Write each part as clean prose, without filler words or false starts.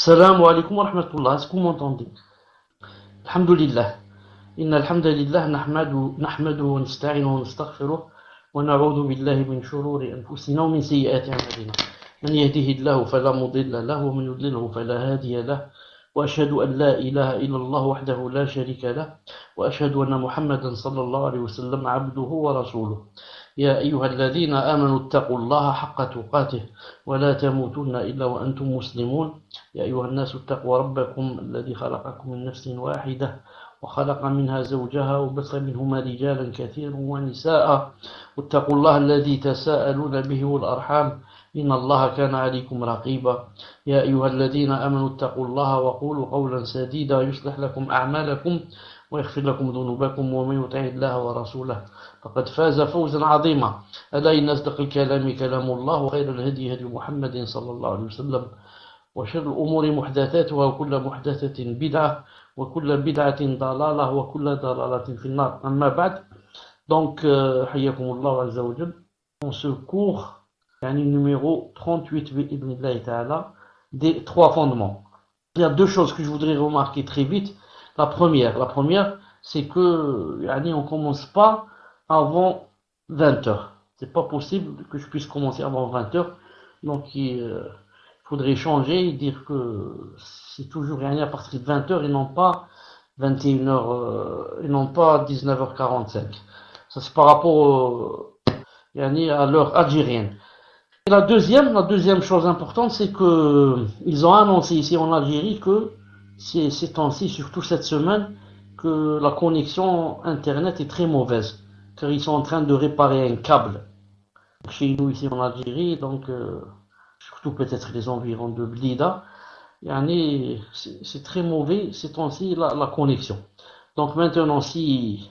Salam alaikum wa rahmatullah. Est-ce que vous m'entendez? Alhamdulillah. إن الحمد لله نحمده ونستعينه ونستغفره ونعوذ بالله من شرور أنفسنا ومن سيئات أعمالنا من يهده الله فلا مضل له ومن يضلله فلا هادي له وأشهد أن لا إله إلا الله وحده لا شريك له وأشهد أن محمدا صلى الله عليه وسلم عبده ورسوله يا أيها الذين آمنوا اتقوا الله حق تقاته ولا تموتن إلا وأنتم مسلمون يا أيها الناس اتقوا ربكم الذي خلقكم من نفس واحدة وخلق منها زوجها وبث منهما رجالا كثيرا ونساء واتقوا الله الذي تساءلون به والأرحام إن الله كان عليكم رقيبا يا أيها الذين آمنوا اتقوا الله وقولوا قولا سديدا يصلح لكم أعمالكم ويغفر لكم ذنوبكم ومن يطع الله ورسوله فقد فاز فوزا عظيما ألا إن أصدق الكلام كلام الله وخير الهدي هدي محمد صلى الله عليه وسلم وشر الأمور محدثاتها وكل محدثة بدعة وكل بدعة ضلالة وكل ضلالة في النار أما بعد donc حياكم الله عز وجل on se court يعني numéro 38 بإذن تعالى des trois fondements. Il y a deux choses que je voudrais remarquer très vite. La première c'est que يعني on commence pas avant 20 heures. C'est pas possible que je puisse commencer avant 20 heures. Donc il faudrait changer et dire que c'est toujours à partir de 20 heures et non pas 21 heures et non pas 19h45. Ça c'est par rapport à l'heure algérienne. Et la deuxième chose importante, c'est que ils ont annoncé ici en Algérie que ces temps-ci, surtout cette semaine, que la connexion internet est très mauvaise, car ils sont en train de réparer un câble chez nous ici en Algérie, donc surtout peut-être les environs de Blida, c'est très mauvais ces temps-ci la connexion. Donc maintenant, si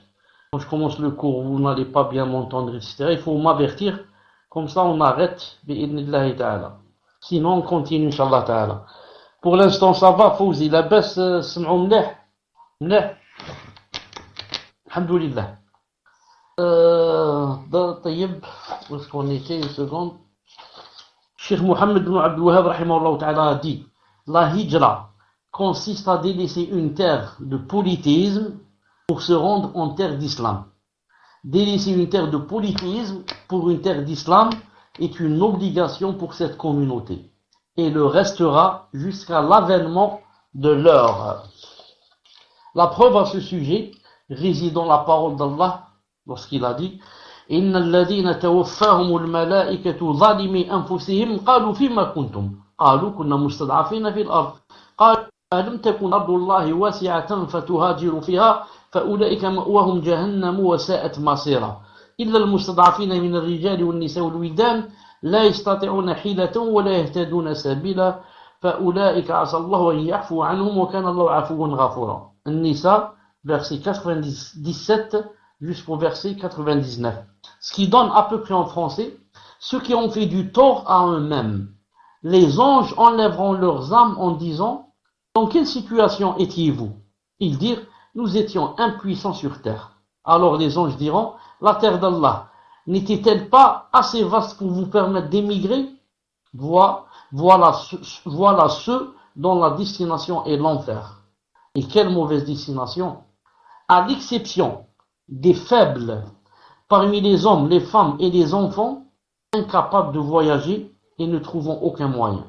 quand je commence le cours, vous n'allez pas bien m'entendre, etc., il faut m'avertir, comme ça on arrête, bi'idnillahi ta'ala. Sinon on continue, inshallah ta'ala. Pour l'instant ça va, Fouzi, la baisse, سمعوا مليح alhamdulillah. طيب, où est-ce qu'on était, une seconde. Cheikh Mohammed ibn Abdul Wahhab rahimahullah ta'ala a dit: la hijra consiste à délaisser une terre de polythéisme pour se rendre en terre d'islam. Délaisser une terre de polythéisme pour une terre d'islam est une obligation pour cette communauté et le restera jusqu'à l'avènement de l'heure. La preuve à ce sujet réside dans la parole d'Allah lorsqu'il a dit: إن الذين توفاهم الملائكة ظالمي أنفسهم قالوا فيما كنتم قالوا كنا مستضعفين في الأرض قالوا ألم تكن أرض الله واسعة فتهاجروا فيها فأولئك مأواهم جهنم وساءت مصيرا إلا المستضعفين من الرجال والنساء والولدان لا يستطيعون حيلة ولا يهتدون سبيلا فأولئك عسى الله أن يعفو عنهم وكان الله عفوا غفورا. النساء verset 97 jusqu'au verset 99. Ce qui donne à peu près en français: ceux qui ont fait du tort à eux-mêmes. Les anges enlèveront leurs âmes en disant: dans quelle situation étiez-vous? Ils dirent: nous étions impuissants sur terre. Alors les anges diront: la terre d'Allah n'était-elle pas assez vaste pour vous permettre d'émigrer? Voilà ceux dont la destination est l'enfer. Et quelle mauvaise destination! À l'exception des faibles parmi les hommes, les femmes et les enfants, incapables de voyager et ne trouvant aucun moyen.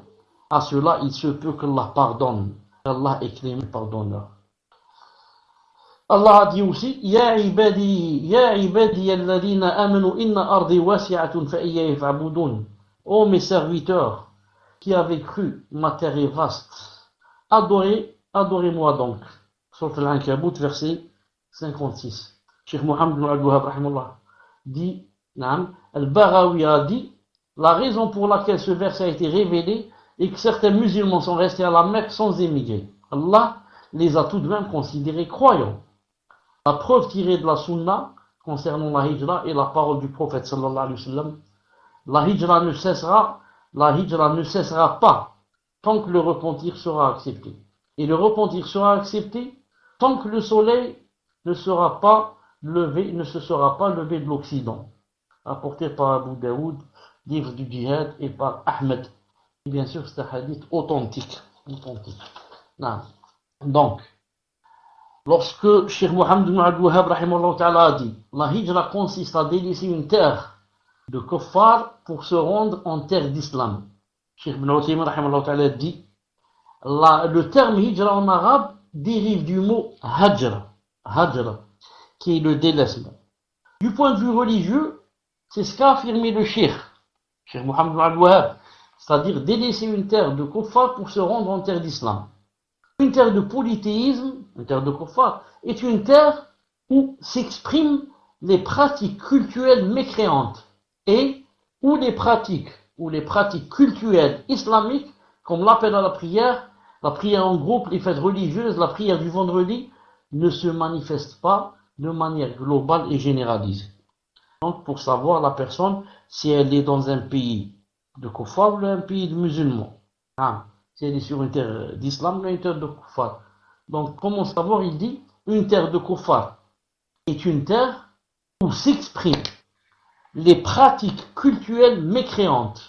À cela, il se peut qu'Allah pardonne. Allah est clément pardonneur. Allah a dit aussi: Ya ibadi alladhina amanu inna ardi wasi'atun fa iyaya fa'budun. Ô mes serviteurs qui avez cru, ma terre est vaste. Adorez-moi donc. Sourate Al-Ankabut, verset 56. Cheikh Mohammed ibn Abdul Wahhab rahimahullah dit, Al-Baghawi a dit: la raison pour laquelle ce verset a été révélé est que certains musulmans sont restés à la Mecque sans émigrer. Allah les a tout de même considérés croyants. La preuve tirée de la sunna concernant la hijra est la parole du prophète sallallahu alayhi wa sallam: la hijra ne cessera pas tant que le repentir sera accepté. Et le repentir sera accepté tant que le soleil ne se sera pas levé de l'Occident. Apporté par Abu Daoud, livre du djihad, et par Ahmed. Et bien sûr, c'est un hadith authentique. Donc, lorsque Cheikh Mohammed ibn Abdul Wahhab rahimahullah ta'ala a dit, la hijra consiste à délaisser une terre de kuffar pour se rendre en terre d'islam. Cheikh Ibn Uthaymin rahimahullah ta'ala dit, le terme hijra en arabe dérive du mot hajr, qui est le délaissement. Du point de vue religieux, c'est ce qu'a affirmé le Cheikh Mohammed ibn Abdul Wahhab, c'est-à-dire délaisser une terre de kuffar pour se rendre en terre d'islam. Une terre de polythéisme, une terre de kuffar, est une terre où s'expriment les pratiques cultuelles mécréantes et où les pratiques cultuelles islamiques, comme l'appel à la prière en groupe, les fêtes religieuses, la prière du vendredi, ne se manifestent pas de manière globale et généralisée. Donc, pour savoir la personne si elle est dans un pays de kuffar ou un pays de musulmans. Si elle est sur une terre d'islam ou une terre de kuffar. Donc, comment savoir? Il dit, une terre de kuffar est une terre où s'expriment les pratiques cultuelles mécréantes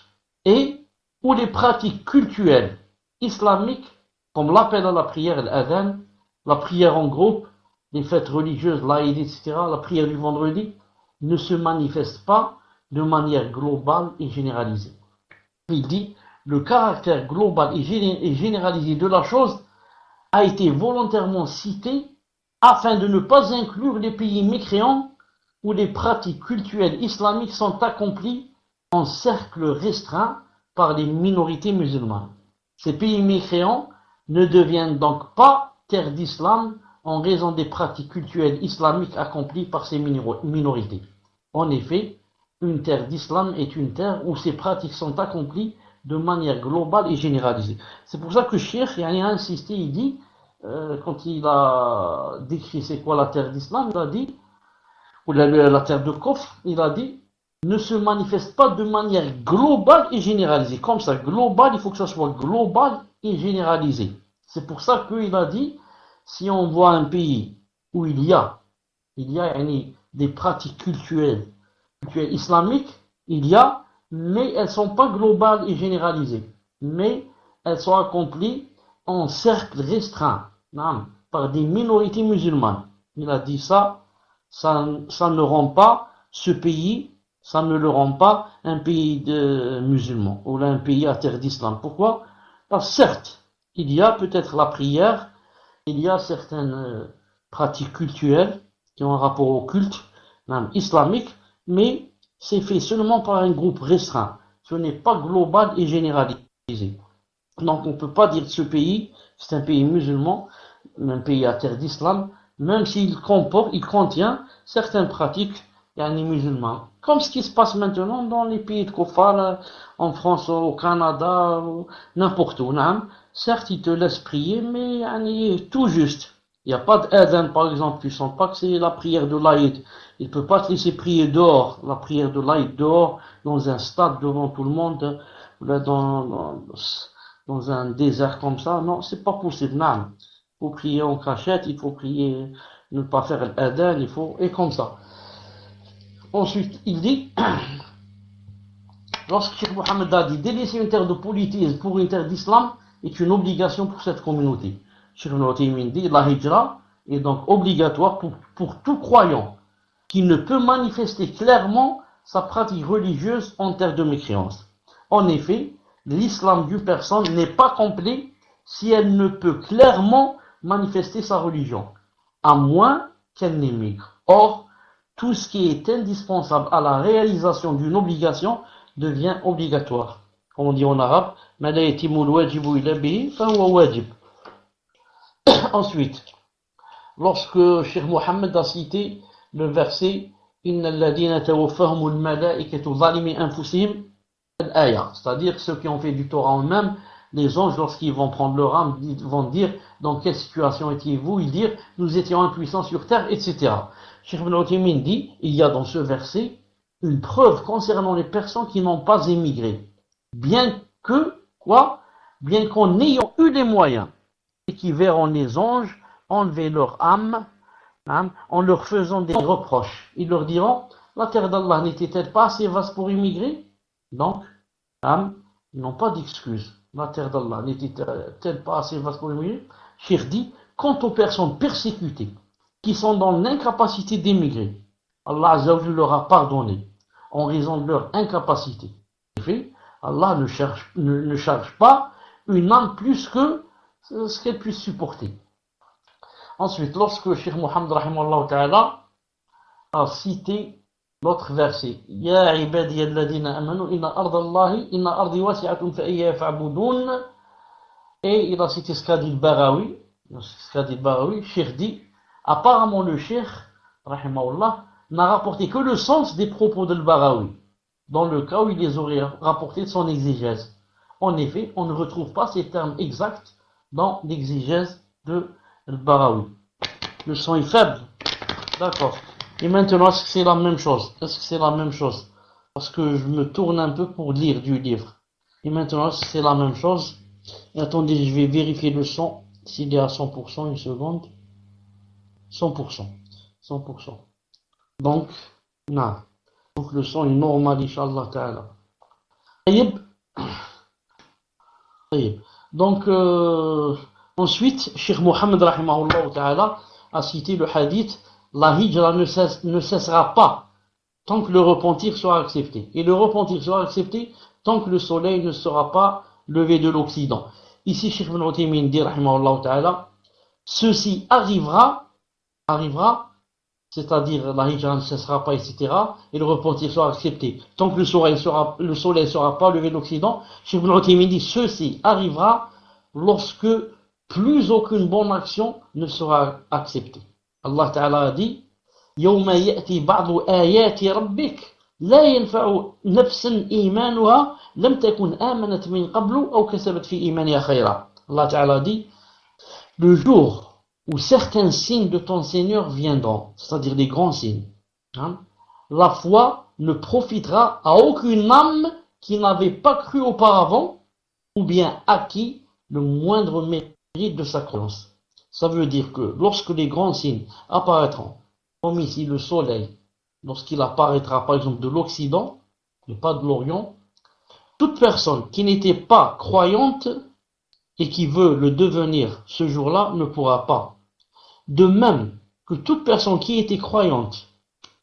et où les pratiques cultuelles islamiques, comme l'appel à la prière, l'adhan, la prière en groupe, les fêtes religieuses, l'Aïd, etc., la prière du vendredi, ne se manifestent pas de manière globale et généralisée. Il dit, le caractère global et généralisé de la chose a été volontairement cité afin de ne pas inclure les pays mécréants où les pratiques cultuelles islamiques sont accomplies en cercle restreint par les minorités musulmanes. Ces pays mécréants ne deviennent donc pas terre d'islam en raison des pratiques cultuelles islamiques accomplies par ces minorités. En effet, une terre d'islam est une terre où ces pratiques sont accomplies de manière globale et généralisée. C'est pour ça que Cheikh a insisté, il dit, quand il a décrit c'est quoi la terre d'islam, il a dit, ou la terre de Kufr, il a dit, ne se manifeste pas de manière globale et généralisée. Comme ça, global, il faut que ça soit global et généralisé. C'est pour ça qu'il a dit, si on voit un pays où il y a des pratiques culturelles islamiques, mais elles ne sont pas globales et généralisées. Mais elles sont accomplies en cercle restreint, par des minorités musulmanes. Il a dit ça ne rend pas ce pays, ça ne le rend pas un pays de musulmans, ou un pays à terre d'islam. Pourquoi? Parce que certes, il y a peut-être la prière, il y a certaines pratiques culturelles qui ont un rapport au culte islamique, mais c'est fait seulement par un groupe restreint. Ce n'est pas global et généralisé. Donc on ne peut pas dire que ce pays, c'est un pays musulman, un pays à terre d'islam, même s'il contient certaines pratiques musulmanes. Comme ce qui se passe maintenant dans les pays de kuffar, en France, au Canada, n'importe où. Certes, ils te laissent prier, mais tout juste. Il n'y a pas d'adhan, par exemple. Tu ne sens pas que c'est la prière de l'Aïd. Il ne peut pas te laisser prier dehors, la prière de l'Aïd dehors, dans un stade devant tout le monde, dans un désert comme ça. Non, c'est pas possible. Il faut prier en cachette, il faut prier, ne pas faire l'adhan, et comme ça. Ensuite, il dit, lorsque Cheikh Mohammed a dit, délaisser une terre de polythéisme pour une terre d'islam est une obligation pour cette communauté. Cheikh Ibn Uthaymin dit, la hijra est donc obligatoire pour tout croyant qui ne peut manifester clairement sa pratique religieuse en terre de mécréance. En effet, l'islam d'une personne n'est pas complet si elle ne peut clairement manifester sa religion, à moins qu'elle n'émigre. Or, tout ce qui est indispensable à la réalisation d'une obligation devient obligatoire. Comme on dit en arabe, ensuite, lorsque Cheikh Mohammed a cité le verset Innal ladina tawaffahumul malaikatu zalimi anfusihim al-aya, c'est-à-dire ceux qui ont fait du Torah eux-mêmes, les anges, lorsqu'ils vont prendre leur âme, vont dire dans quelle situation étiez-vous? Ils dirent nous étions impuissants sur terre, etc. Cheikh Ibn Uthaymin dit il y a dans ce verset une preuve concernant les personnes qui n'ont pas émigré, bien qu'en ayant eu les moyens, et qui verront les anges enlever leur âme, en leur faisant des reproches. Ils leur diront la terre d'Allah n'était-elle pas assez vaste pour immigrer? Donc, ils n'ont pas d'excuse. la terre d'Allah n'était-elle pas assez vaste pour l'émigrer? Cheikh dit, quant aux personnes persécutées, qui sont dans l'incapacité d'émigrer, Allah Azza wa Jalla leur a pardonné, en raison de leur incapacité. En effet, Allah ne charge pas une âme plus que ce qu'elle puisse supporter. Ensuite, lorsque Cheikh Mohammed rahimahullah ta'ala a cité l'autre verset, Ya ibadiya alladhina amanu inna ardi wasi'atun fa iyya fa'budun, et il a cité ce qu'a dit le Barawi. Cheikh dit, apparemment le Cheikh rahimahullah n'a rapporté que le sens des propos de Barawi, dans le cas où il les aurait rapportés de son exégèse. En effet, on ne retrouve pas ces termes exacts dans l'exégèse de Barawi. Le son est faible. D'accord. Et maintenant, est-ce que c'est la même chose? Parce que je me tourne un peu pour lire du livre. Et maintenant, est-ce que c'est la même chose? Et attendez, je vais vérifier le son, s'il est à 100%, une seconde. 100%. Donc, non. Donc le son est normal, Inch'Allah Ta'ala. Donc, ensuite, Cheikh Mohammed rahimahullah ta'ala a cité le hadith, la hijra ne cessera pas tant que le repentir sera accepté. Et le repentir sera accepté tant que le soleil ne sera pas levé de l'Occident. Ici, Cheikh Ibn Uthaymin dit rahimahullah ta'ala, ceci arrivera, c'est-à-dire la hijra ne cessera pas, etc., et le repentir sera accepté. Tant que le soleil ne sera pas levé de l'Occident, Cheikh Ibn Uthaymin dit, ceci arrivera lorsque plus aucune bonne action ne sera acceptée. Allah Ta'ala a dit, يَوْمَ يَأْتِي بَعْضُ آيَاتِ رَبِّكَ لَا يَنْفَعُ نَفْسًا إِيمَانُهَا لَمْ تَكُنْ آمَنَتْ مِنْ قَبْلُ أَوْ كَسَبَتْ فِي إِيمَانِهَا خَيْرًا. Allah Ta'ala dit, le jour où certains signes de ton Seigneur viendront, c'est-à-dire les grands signes, la foi ne profitera à aucune âme qui n'avait pas cru auparavant ou bien acquis le moindre mérite de sa croyance. Ça veut dire que lorsque les grands signes apparaîtront, comme ici le soleil, lorsqu'il apparaîtra par exemple de l'Occident et pas de l'Orient, toute personne qui n'était pas croyante et qui veut le devenir ce jour-là ne pourra pas. De même que toute personne qui était croyante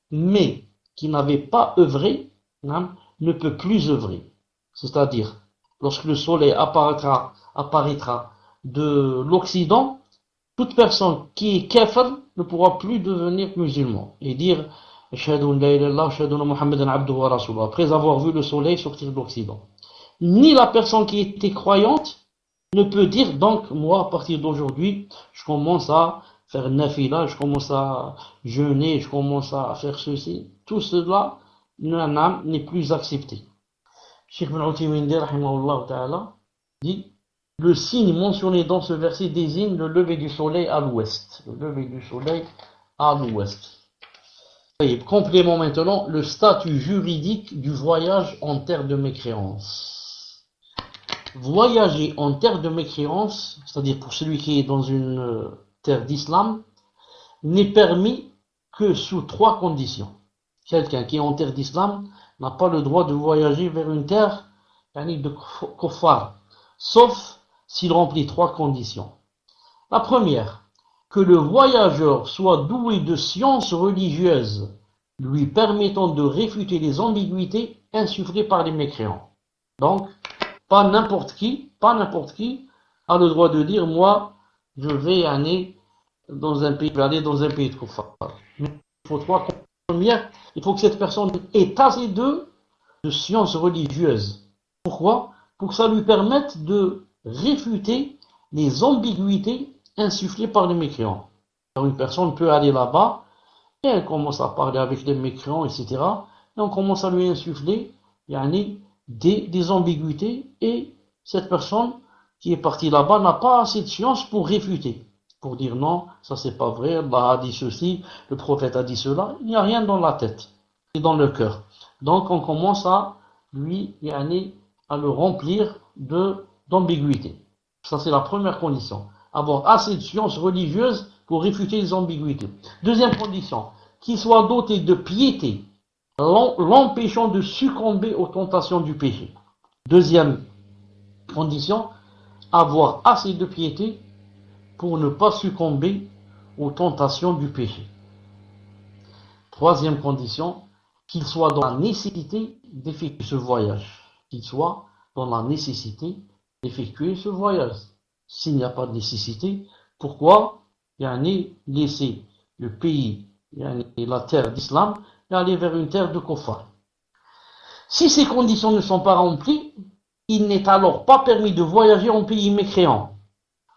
mais qui n'avait pas œuvré ne peut plus œuvrer. C'est-à-dire, lorsque le soleil apparaîtra de l'Occident, toute personne qui est kafir ne pourra plus devenir musulman et dire Ashhadu an la ilaha illallah, ashhadu anna Muhammadan abduhu wa rasuluhu, après avoir vu le soleil sortir de l'Occident. Ni la personne qui était croyante ne peut dire, donc, moi, à partir d'aujourd'hui, je commence à faire nafila, je commence à jeûner, je commence à faire ceci. Tout cela n'est plus accepté. Cheikh Ibn Uthaymin rahimahullah ta'ala dit, le signe mentionné dans ce verset désigne le lever du soleil à l'ouest. Le lever du soleil à l'ouest. Complément maintenant, le statut juridique du voyage en terre de mécréance. Voyager en terre de mécréance, c'est-à-dire pour celui qui est dans une terre d'islam, n'est permis que sous 3 conditions. Quelqu'un qui est en terre d'islam n'a pas le droit de voyager vers une terre de kuffar, sauf s'il remplit 3 conditions. La première, que le voyageur soit doué de sciences religieuses lui permettant de réfuter les ambiguïtés insufflées par les mécréants. Donc, pas n'importe qui a le droit de dire, moi, je vais aller dans un pays de kuffar. Il faut 3 premières, il faut que cette personne ait assez de sciences religieuses. Pourquoi? Pour que ça lui permette de réfuter les ambiguïtés insufflées par les mécréants. Alors une personne peut aller là-bas et elle commence à parler avec les mécréants, etc. Et on commence à lui insuffler des ambiguïtés, et cette personne qui est partie là-bas n'a pas assez de science pour réfuter, pour dire non, ça c'est pas vrai, Allah a dit ceci, le prophète a dit cela. Il n'y a rien dans la tête et dans le cœur. Donc on commence à lui à le remplir d'ambiguïté. Ça c'est la première condition, avoir assez de science religieuse pour réfuter les ambiguïtés. Deuxième condition, qu'il soit doté de piété, l'empêchant de succomber aux tentations du péché. Deuxième condition, avoir assez de piété pour ne pas succomber aux tentations du péché. Troisième condition, qu'il soit dans la nécessité d'effectuer ce voyage. Qu'il soit dans la nécessité d'effectuer ce voyage. S'il n'y a pas de nécessité, pourquoi laisser le pays et la terre d'islam et aller vers une terre de kuffar? Si ces conditions ne sont pas remplies, il n'est alors pas permis de voyager en pays mécréant,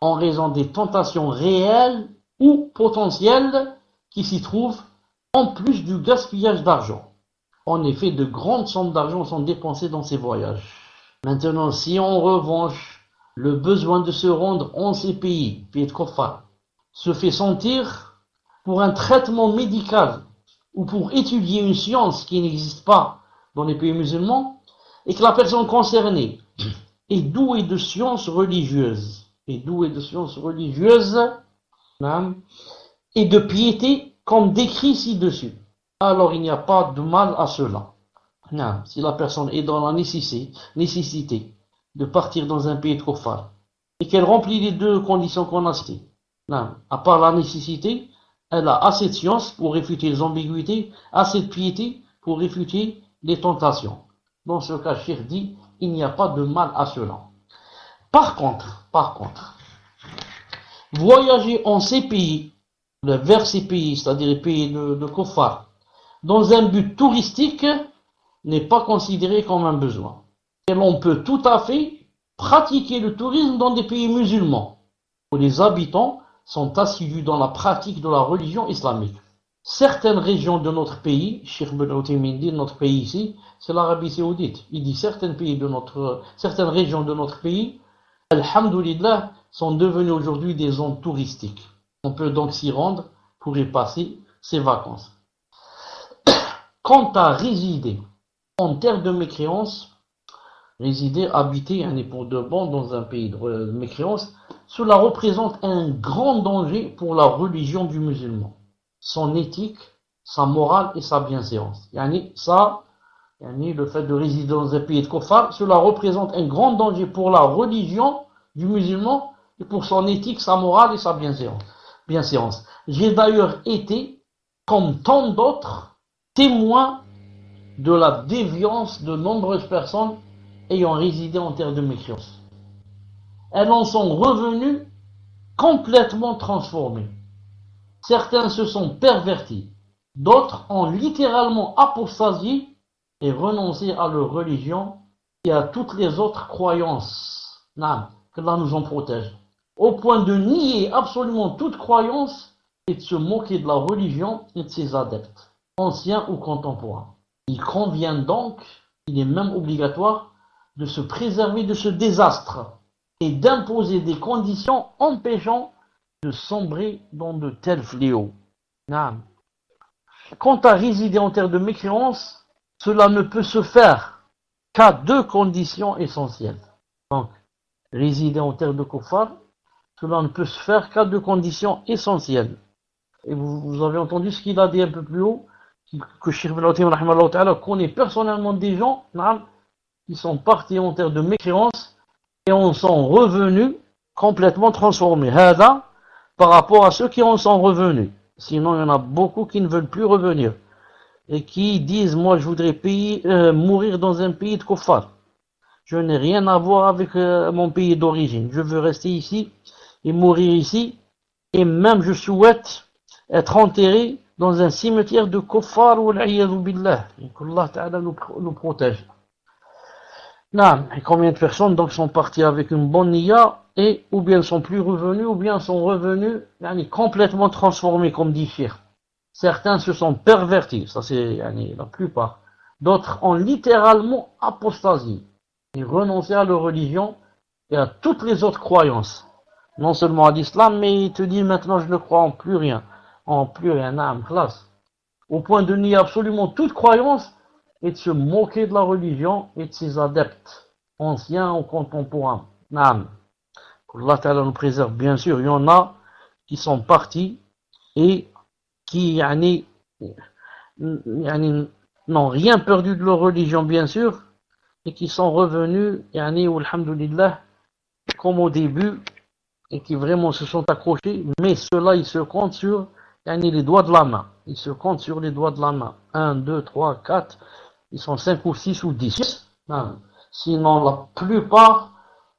en raison des tentations réelles ou potentielles qui s'y trouvent, en plus du gaspillage d'argent. En effet, de grandes sommes d'argent sont dépensées dans ces voyages. Maintenant, si en revanche, le besoin de se rendre en ces pays, pays de kuffar, se fait sentir pour un traitement médical ou pour étudier une science qui n'existe pas dans les pays musulmans, et que la personne concernée est douée de sciences religieuses, et de piété, comme décrit ci-dessus, alors il n'y a pas de mal à cela. Si la personne est dans la nécessité de partir dans un pays de kuffar, et qu'elle remplit les deux conditions qu'on a citées, à part la nécessité, elle a assez de science pour réfuter les ambiguïtés, assez de piété pour réfuter les tentations. Dans ce cas, Cheikh dit, il n'y a pas de mal à cela. Par contre, voyager en ces pays, vers ces pays, c'est-à-dire les pays de kuffar, dans un but touristique, n'est pas considéré comme un besoin. Et l'on peut tout à fait pratiquer le tourisme dans des pays musulmans, où les habitants sont assidus dans la pratique de la religion islamique. Certaines régions de notre pays, Cheikh Ben Uthaymin dit, notre pays ici, c'est l'Arabie Saoudite. Il dit certaines régions de notre pays, alhamdoulilah, sont devenues aujourd'hui des zones touristiques. On peut donc s'y rendre pour y passer ses vacances. Quant à résider en terre de mécréance, habiter pour de bon dans un pays de mécréance, cela représente un grand danger pour la religion du musulman, son éthique, sa morale et sa bienséance. Le fait de résider dans un pays de kuffar, cela représente un grand danger pour la religion du musulman et pour son éthique, sa morale et sa bienséance. J'ai d'ailleurs été, comme tant d'autres, témoin de la déviance de nombreuses personnes ayant résidé en terre de mécréance. Elles en sont revenues complètement transformées. Certains se sont pervertis, d'autres ont littéralement apostasié et renoncé à leur religion et à toutes les autres croyances. Que Allah nous en protège. Au point de nier absolument toute croyance et de se moquer de la religion et de ses adeptes, anciens ou contemporains. Il convient donc, il est même obligatoire, de se préserver de ce désastre et d'imposer des conditions empêchant de sombrer dans de tels fléaux. Quant à résider en terre de mécréance, cela ne peut se faire qu'à deux conditions essentielles. Donc, résider en terre de kuffar, cela ne peut se faire qu'à deux conditions essentielles. Et vous avez entendu ce qu'il a dit un peu plus haut, que Cheikh Ben Uthaymin connaît personnellement des gens qui sont partis en terre de mécréance et en sont revenus complètement transformés. Par rapport à ceux qui en sont revenus. Sinon, il y en a beaucoup qui ne veulent plus revenir. Et qui disent, moi je voudrais mourir dans un pays de kuffar. Je n'ai rien à voir avec mon pays d'origine. Je veux rester ici et mourir ici. Et même je souhaite être enterré dans un cimetière de kuffar ou l'a'iyadhu billah. Et qu'Allah Ta'ala nous protège. Et combien de personnes donc sont parties avec une bonne niya et ou bien sont plus revenus ou bien sont revenus complètement transformés comme dit Cheikh. Certains se sont pervertis, ça c'est la plupart. D'autres ont littéralement apostasié et renoncé à leur religion et à toutes les autres croyances. Non seulement à l'islam, mais il te dit maintenant je ne crois en plus rien. Classe. Au point de nier absolument toute croyance et de se moquer de la religion et de ses adeptes, anciens ou contemporains. Allah Ta'ala nous préserve, bien sûr, il y en a qui sont partis et qui n'ont rien perdu de leur religion, bien sûr, et qui sont revenus, alhamdoulilah, comme au début, et qui vraiment se sont accrochés, mais ceux-là, ils se comptent sur les doigts de la main. Ils se comptent sur les doigts de la main. 1, 2, 3, 4, ils sont 5 ou 6 ou 10. Non. Sinon, la plupart,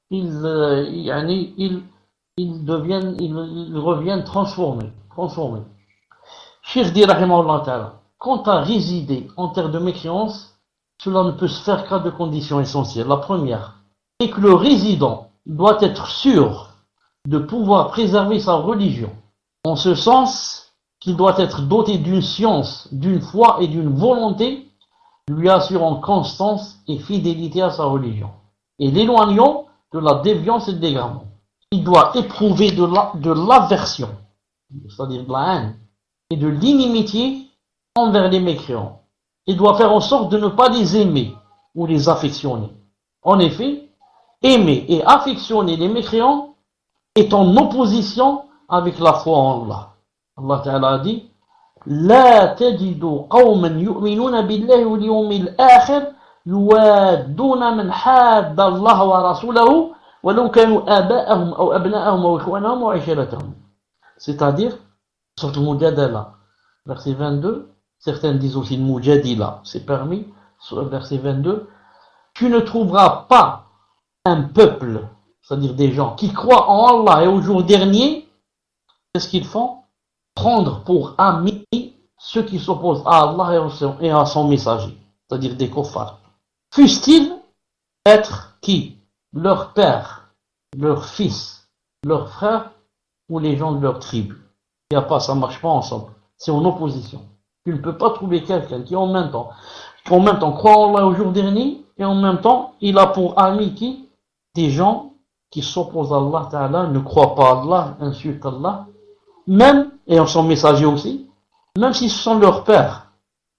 ils reviennent transformés. Cheikh dit, rahimahullah ta'ala, quant à résider en terre de mécréance, cela ne peut se faire qu'à deux conditions essentielles. La première est que le résident doit être sûr de pouvoir préserver sa religion, en ce sens qu'il doit être doté d'une science, d'une foi et d'une volonté lui assurant constance et fidélité à sa religion, et l'éloignant de la déviance et de l'égarement. Il doit éprouver de l'aversion, c'est-à-dire de la haine, et de l'inimitié envers les mécréants. Il doit faire en sorte de ne pas les aimer ou les affectionner. En effet, aimer et affectionner les mécréants est en opposition avec la foi en Allah. Allah Ta'ala a dit لا تجد قوما يؤمنون بالله واليوم الآخر يوادون من حاد الله ورسوله ولو كانوا آباءهم أو أبناءهم أو إخوانهم أو عشيرتهم. C'est-à-dire, sur le Mujadala, verset 22, certains disent aussi le Mujadila, c'est permis, sur verset 22, tu ne trouveras pas un peuple, c'est-à-dire des gens qui croient en Allah et au jour dernier, qu'est-ce qu'ils font? Prendre pour amis ceux qui s'opposent à Allah et à son messager, c'est-à-dire des kuffars. Fussent-ils être qui? Leur père, leur fils, leur frère ou les gens de leur tribu. Il n'y a pas, ça ne marche pas ensemble. C'est en opposition. Tu ne peux pas trouver quelqu'un qui en même temps croit en Allah au jour dernier et en même temps il a pour amis qui? Des gens qui s'opposent à Allah Ta'ala, ne croient pas à Allah, insultent Allah, même, et en son messager aussi, même si ce sont leurs pères,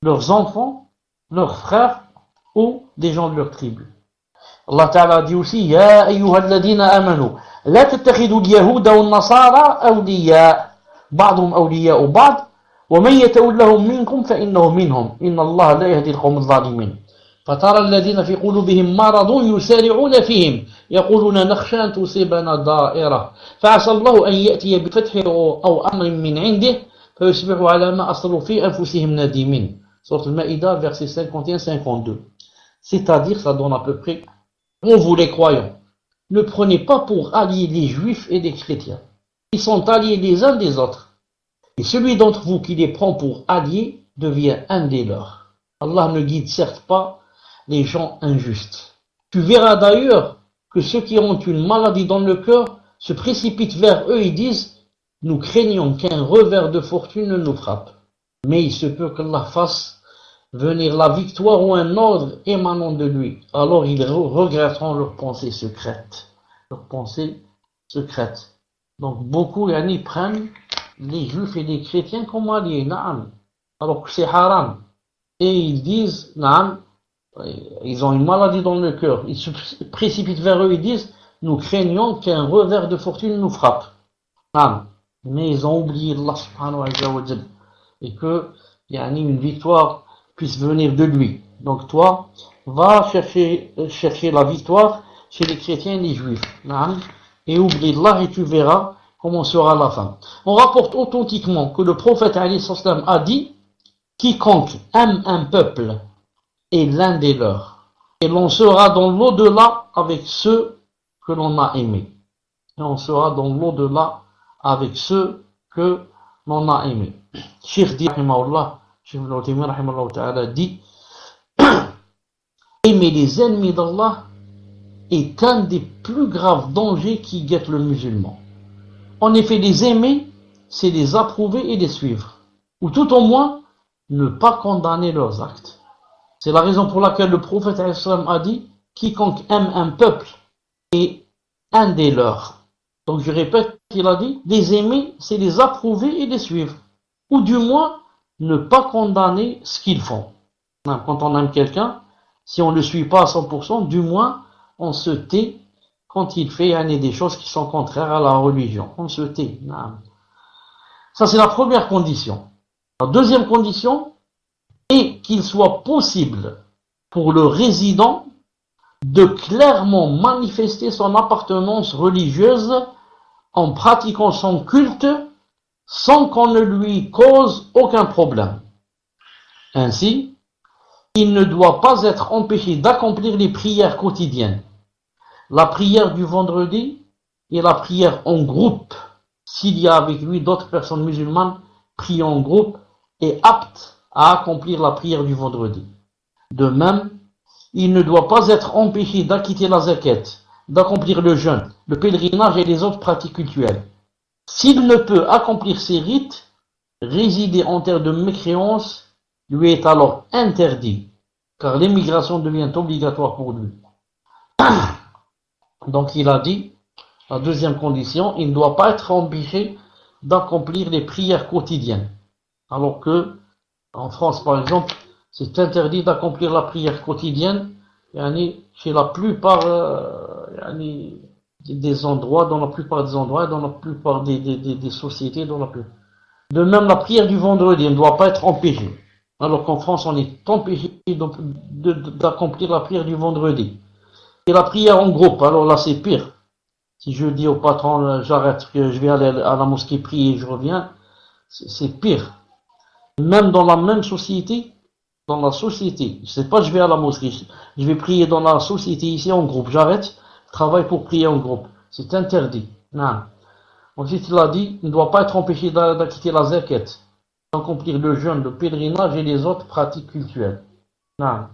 leurs enfants, leurs frères ou des gens de leur tribu. Allah Ta'ala dit aussi Ya ayyuhalladhina amanu la tattakhidhu al-yahuda wan-nasara awliya ba'dhum awliya'u ba'd wa man yatawallahum minkum fa innahu minhum inna Allah la yahdi al-qawma adh-dhalimin. فترى الذين في قلوبهم مرض يسارعون فيهم يقولون نخشى أن تصيبنا دائرة فعسى الله أن يأتي بفتح أو أمر من عنده فيصبحوا على ما أصروا في أنفسهم نادمين. Sourate Al-Maïda, versets 51-52. C'est-à-dire, ça donne à peu près, vous les croyants, ne prenez pas pour alliés les juifs et les chrétiens. Ils sont alliés les uns des autres. Et celui d'entre vous qui les prend pour alliés devient un des leurs. Allah ne guide certes pas les gens injustes. Tu verras d'ailleurs que ceux qui ont une maladie dans le cœur se précipitent vers eux et disent « Nous craignons qu'un revers de fortune ne nous frappe. » Mais il se peut qu'Allah fasse venir la victoire ou un ordre émanant de lui. Alors ils regretteront leurs pensées secrètes. Donc beaucoup prennent les juifs et les chrétiens comme alliés, na'am, alors que c'est haram. Et ils disent, na'am, ils ont une maladie dans le cœur, ils se précipitent vers eux et disent nous craignons qu'un revers de fortune nous frappe. Na'am. Mais ils ont oublié Allah subhanahu wa ta'ala et que une victoire puisse venir de lui. Donc toi, va chercher la victoire chez les chrétiens et les juifs. Na'am. Et oublie Allah et tu verras comment sera la fin. On rapporte authentiquement que le prophète alayhi salam a dit quiconque aime un peuple est l'un des leurs. Et l'on sera dans l'au-delà avec ceux que l'on a aimés. Et on sera dans l'au-delà avec ceux que l'on a aimés. Cheikh dit, Cheikh Ibn Uthaymin rahimahullah ta'ala dit aimer les ennemis d'Allah est un des plus graves dangers qui guettent le musulman. En effet, les aimer, c'est les approuver et les suivre. Ou tout au moins, ne pas condamner leurs actes. C'est la raison pour laquelle le prophète a dit quiconque aime un peuple est un des leurs. Donc je répète, il a dit les aimer, c'est les approuver et les suivre. Ou du moins, ne pas condamner ce qu'ils font. Quand on aime quelqu'un, si on ne le suit pas à 100%, du moins, on se tait quand il fait des choses qui sont contraires à la religion. On se tait. Ça, c'est la première condition. La deuxième condition est qu'il soit possible pour le résident de clairement manifester son appartenance religieuse en pratiquant son culte sans qu'on ne lui cause aucun problème. Ainsi, il ne doit pas être empêché d'accomplir les prières quotidiennes, la prière du vendredi et la prière en groupe, s'il y a avec lui d'autres personnes musulmanes priant en groupe et aptes à accomplir la prière du vendredi. De même, il ne doit pas être empêché d'acquitter la zakat, d'accomplir le jeûne, le pèlerinage et les autres pratiques cultuelles. S'il ne peut accomplir ces rites, résider en terre de mécréance lui est alors interdit, car l'émigration devient obligatoire pour lui. Donc il a dit, la deuxième condition, il ne doit pas être empêché d'accomplir les prières quotidiennes. Alors que, en France par exemple, c'est interdit d'accomplir la prière quotidienne chez la plupart des endroits, dans la plupart des endroits, dans la plupart des sociétés, De même, la prière du vendredi ne doit pas être empêchée. Alors qu'en France, on est empêché d'accomplir la prière du vendredi. Et la prière en groupe, alors là c'est pire. Si je dis au patron, j'arrête, que je vais aller à la mosquée prier et je reviens, c'est pire. Même dans la même société, je sais pas, je vais à la mosquée, je vais prier dans la société ici en groupe, j'arrête, je travaille pour prier en groupe. C'est interdit. Non. Ensuite, il a dit, il ne doit pas être empêché d'acquitter la zakat, d'accomplir le jeûne, le pèlerinage et les autres pratiques culturelles. Non.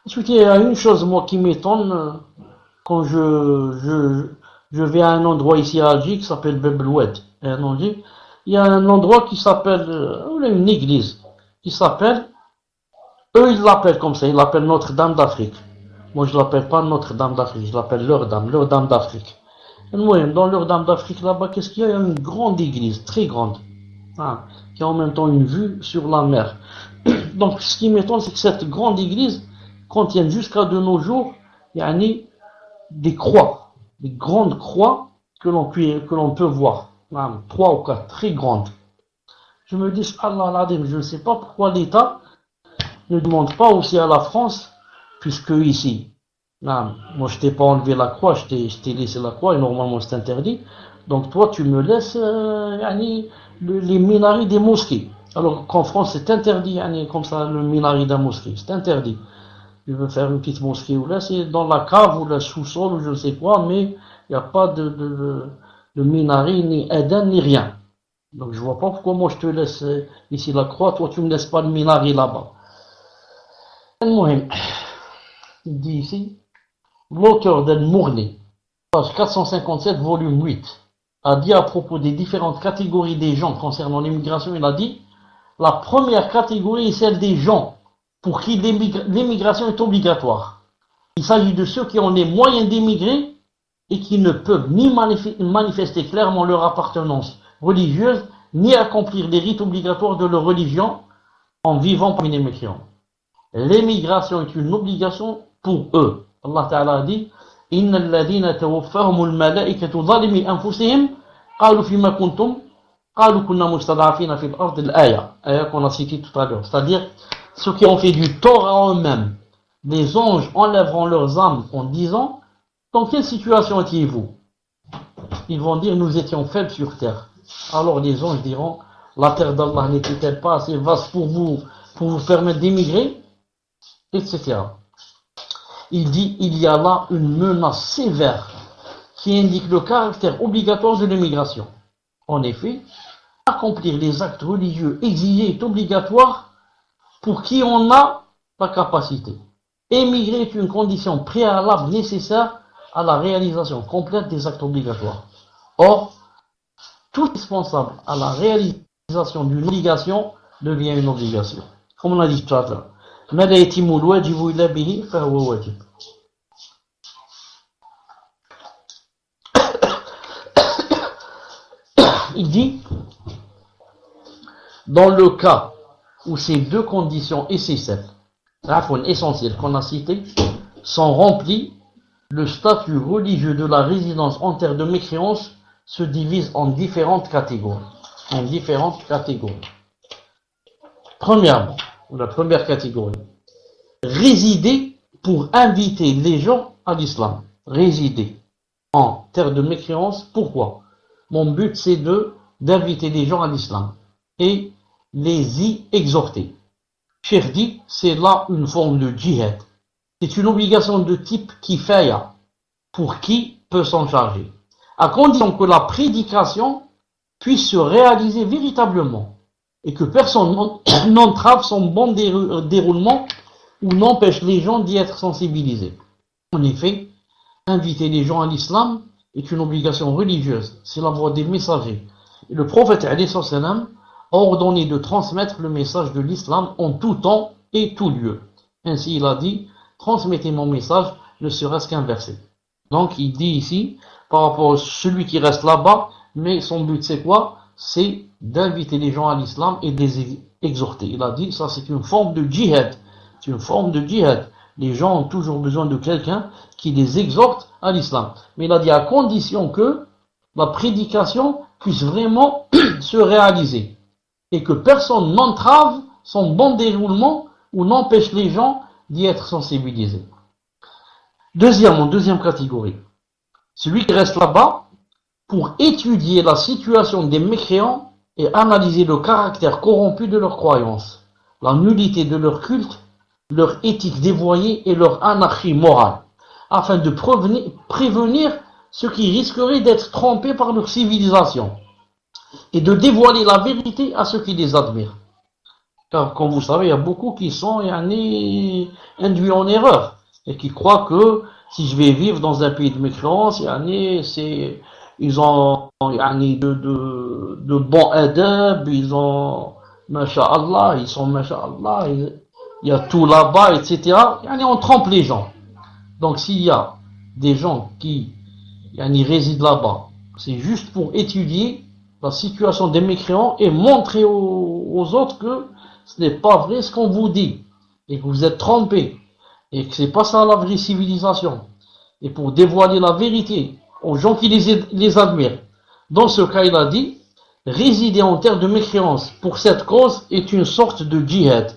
Ensuite, il y a une chose, moi, qui m'étonne, quand je vais à un endroit ici à Alger qui s'appelle Bebloued. Il y a un endroit qui s'appelle, une église, qui s'appelle, eux ils l'appellent comme ça, ils l'appellent Notre-Dame d'Afrique. Moi je l'appelle pas Notre-Dame d'Afrique, je l'appelle leur Dame d'Afrique. Et moi, dans leur Dame d'Afrique là-bas, qu'est-ce qu'il y a? Il y a une grande église, très grande, qui a en même temps une vue sur la mer. Donc ce qui m'étonne, c'est que cette grande église contient jusqu'à de nos jours, des croix, des grandes croix que l'on peut voir, 3 ou 4, très grandes. Je me dis, Allah, je ne sais pas pourquoi l'État ne demande pas aussi à la France, puisque ici, moi je t'ai pas enlevé la croix, je t'ai laissé la croix et normalement c'est interdit. Donc toi tu me laisses les minarets des mosquées. Alors qu'en France c'est interdit, comme ça le minaret d'un mosquée, c'est interdit. Je veux faire une petite mosquée ou là c'est dans la cave ou le sous-sol ou je ne sais quoi, mais il n'y a pas de minaret, ni adhan, ni rien. Donc je vois pas pourquoi moi je te laisse ici la croix, toi tu me laisses pas le minaret là-bas. Il dit ici, l'auteur d'Al-Mourni, page 457, volume 8, a dit à propos des différentes catégories des gens concernant l'immigration, il a dit, la première catégorie est celle des gens pour qui l'immigration est obligatoire. Il s'agit de ceux qui ont les moyens d'émigrer et qui ne peuvent ni manifester clairement leur appartenance religieuse, ni accomplir les rites obligatoires de leur religion en vivant parmi les mécréants. L'émigration est une obligation pour eux. Allah Ta'ala dit Inna alladhina tawaffahumul malaikatu zalimi anfusihim qalu fima kuntum qalu kunna mustad'afina fil ard al-aya qu'on a cité tout à l'heure. C'est-à-dire ceux qui ont fait du tort à eux-mêmes. Les anges enlèveront leurs âmes en disant dans quelle situation étiez-vous? Ils vont dire nous étions faibles sur terre. Alors les anges diront la terre d'Allah n'était-elle pas assez vaste pour vous permettre d'émigrer, etc. Il dit il y a là une menace sévère qui indique le caractère obligatoire de l'immigration. En effet, accomplir les actes religieux exigés est obligatoire pour qui en a la capacité. Émigrer est une condition préalable nécessaire à la réalisation complète des actes obligatoires. Or, tout indispensable à la réalisation d'une obligation devient une obligation. Comme on a dit tout à l'heure. Il dit, dans le cas où ces deux conditions essentielles qu'on a citées sont remplies, le statut religieux de la résidence en terre de mécréance se divise en différentes catégories. Premièrement, la première catégorie, résider pour inviter les gens à l'islam, résider en terre de mécréance. Pourquoi? Mon but c'est d'inviter les gens à l'islam et les y exhorter. Cheikh dit, c'est là une forme de djihad. C'est une obligation de type kifaya, pour qui peut s'en charger, à condition que la prédication puisse se réaliser véritablement et que personne n'entrave son bon déroulement ou n'empêche les gens d'y être sensibilisés. En effet, inviter les gens à l'islam est une obligation religieuse, c'est la voie des messagers. Et le prophète alayhi salam a ordonné de transmettre le message de l'islam en tout temps et tout lieu. Ainsi il a dit, transmettez mon message, ne serait-ce qu'un verset. Donc il dit ici, par rapport à celui qui reste là-bas, mais son but c'est quoi? C'est d'inviter les gens à l'islam et de les exhorter. Il a dit, ça c'est une forme de djihad. C'est une forme de djihad. Les gens ont toujours besoin de quelqu'un qui les exhorte à l'islam. Mais il a dit à condition que la prédication puisse vraiment se réaliser et que personne n'entrave son bon déroulement ou n'empêche les gens d'y être sensibilisés. Deuxième catégorie, celui qui reste là-bas pour étudier la situation des mécréants et analyser le caractère corrompu de leurs croyances, la nullité de leur culte, leur éthique dévoyée et leur anarchie morale, afin de prévenir ceux qui risqueraient d'être trompés par leur civilisation et de dévoiler la vérité à ceux qui les admirent. Car, comme vous savez, il y a beaucoup qui sont induits en erreur et qui croient que si je vais vivre dans un pays de mécréance, ils ont de bons adab, ils ont, masha'Allah, ils sont masha'Allah, il y a tout là-bas, etc. On trompe les gens. Donc s'il y a des gens qui résident là-bas, c'est juste pour étudier la situation des mécréants et montrer aux autres que ce n'est pas vrai ce qu'on vous dit et que vous êtes trompés et que c'est pas ça la vraie civilisation, et pour dévoiler la vérité aux gens qui les admirent. Dans ce cas, il a dit, résider en terre de mécréance pour cette cause est une sorte de djihad,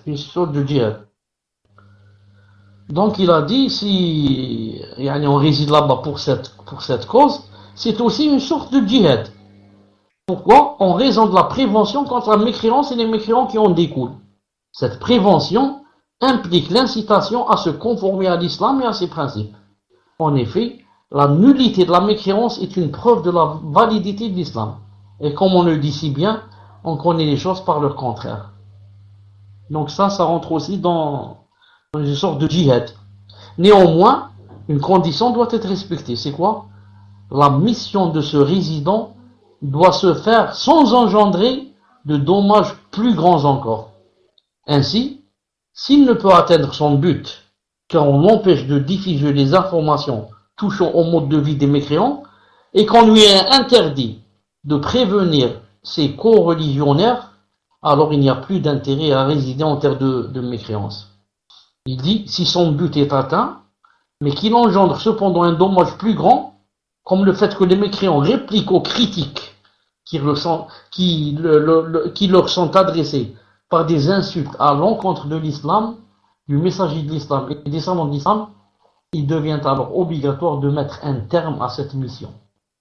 Donc il a dit, si on réside là-bas pour cette cause, c'est aussi une sorte de djihad. Pourquoi? En raison de la prévention contre la mécréance et les mécréants qui en découlent. Cette prévention implique l'incitation à se conformer à l'islam et à ses principes. En effet, la nullité de la mécréance est une preuve de la validité de l'islam. Et comme on le dit si bien, on connaît les choses par leur contraire. Donc ça rentre aussi dans une sorte de djihad. Néanmoins, une condition doit être respectée. C'est quoi? La mission de ce résident doit se faire sans engendrer de dommages plus grands encore. Ainsi, s'il ne peut atteindre son but, car on l'empêche de diffuser les informations touchant au mode de vie des mécréants, et qu'on lui a interdit de prévenir ses co-religionnaires, alors il n'y a plus d'intérêt à résider en terre de mécréance. Il dit, si son but est atteint, mais qu'il engendre cependant un dommage plus grand, comme le fait que les mécréants répliquent aux critiques qui leur sont adressées par des insultes à l'encontre de l'islam, du messager de l'islam et des savants de l'islam, il devient alors obligatoire de mettre un terme à cette mission.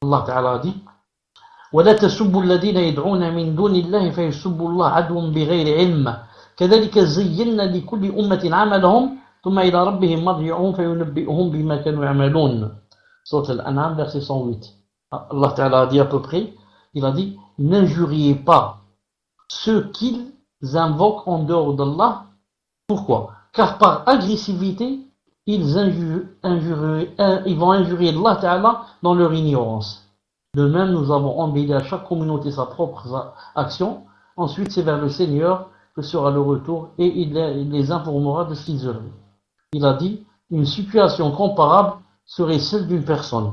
Allah Ta'ala dit, وَلَا تَسُبُّوا الَّذِينَ يَدْعُونَ مِن دُونِ اللَّهِ فَيَسُبُّوا اللَّهَ عَدْوًا بِغَيْرِ عِلْمٍ كَذَلِكَ زَيَّنَّا لِكُلِّ أُمَّةٍ عَمَلَهُم ثُمَّ إِلَى رَبِّهِمْ مَرْجِعُهُم فَيُنَبِّئُهُم بِمَا كَانُوا يَعْمَلُونَ. Sourate Al-An'am, verset 108. Allah Ta'ala a dit à peu près, il a dit, n'injuriez pas ceux qu'ils invoquent en dehors d'Allah. Pourquoi? Car par agressivité, ils vont injurier Allah Ta'ala dans leur ignorance. De même, nous avons embelli à chaque communauté sa propre action. Ensuite, c'est vers le Seigneur que sera le retour et il les informera de ce qu'ils œuvrent. Il a dit, une situation comparable serait celle d'une personne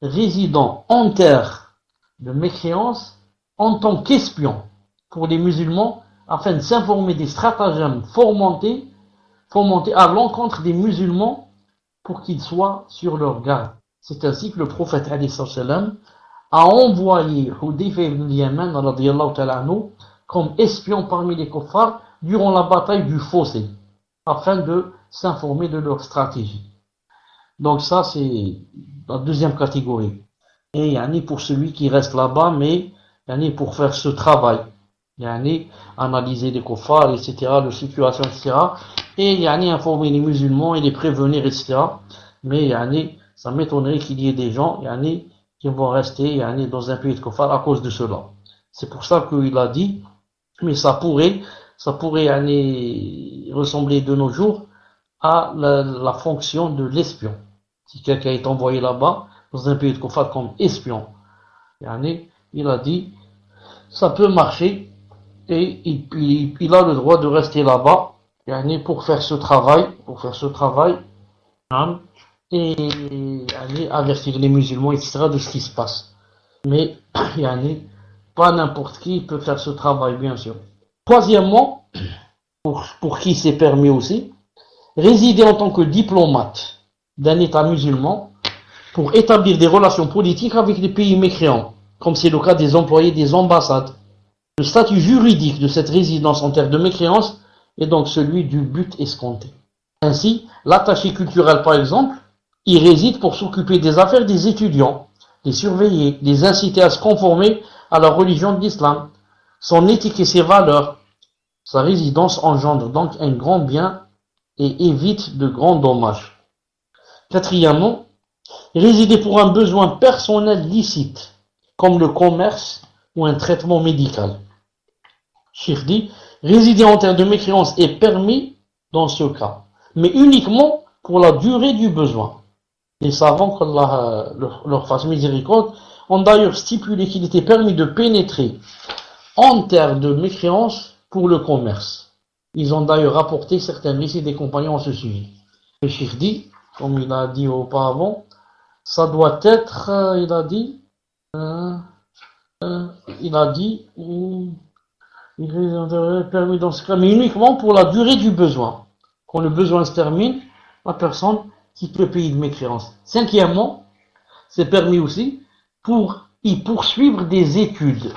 résidant en terre de mécréance en tant qu'espion pour les musulmans afin de s'informer des stratagèmes fomentés à l'encontre des musulmans pour qu'ils soient sur leur garde. C'est ainsi que le prophète alayhi salam a envoyé Hudayfa ibn Yaman radiyallahu ta'ala anhu comme espion parmi les kuffars durant la bataille du fossé, afin de s'informer de leur stratégie. Donc ça, c'est la deuxième catégorie. Et yani pour celui qui reste là-bas, mais yani pour faire ce travail, yani analyser les kuffars, etc., leur situation, etc., et yani informer les musulmans et les prévenir, etc. Mais yani ça m'étonnerait qu'il y ait des gens yani qui vont rester yani dans un pays de kuffar à cause de cela. C'est pour ça qu'il a dit, mais ça pourrait yani ressembler de nos jours à la fonction de l'espion. Si quelqu'un est envoyé là-bas, dans un pays de kuffar comme espion, yani, il a dit, ça peut marcher, et il a le droit de rester là-bas, yani, pour faire ce travail, hein, et yani, avertir les musulmans, etc., de ce qui se passe. Mais, yani, pas n'importe qui peut faire ce travail, bien sûr. Troisièmement, pour qui c'est permis aussi, résider en tant que diplomate d'un État musulman pour établir des relations politiques avec les pays mécréants, comme c'est le cas des employés des ambassades. Le statut juridique de cette résidence en terre de mécréance est donc celui du but escompté. Ainsi, l'attaché culturel, par exemple, y réside pour s'occuper des affaires des étudiants, les surveiller, les inciter à se conformer à la religion de l'islam, son éthique et ses valeurs. Sa résidence engendre donc un grand bien et évite de grands dommages. Quatrièmement, résider pour un besoin personnel licite, comme le commerce ou un traitement médical. Cheikh dit, résider en terre de mécréance est permis dans ce cas, mais uniquement pour la durée du besoin. Les savants, qu'Allah leur fasse miséricorde, ont d'ailleurs stipulé qu'il était permis de pénétrer en terre de mécréance pour le commerce. Ils ont d'ailleurs rapporté certains récits des compagnons à ce sujet. Le Cheikh dit, comme il a dit auparavant, ça doit être, il a dit, il est permis dans ce cas, mais uniquement pour la durée du besoin. Quand le besoin se termine, la personne quitte le pays de mécréance. Cinquièmement, c'est permis aussi pour y poursuivre des études.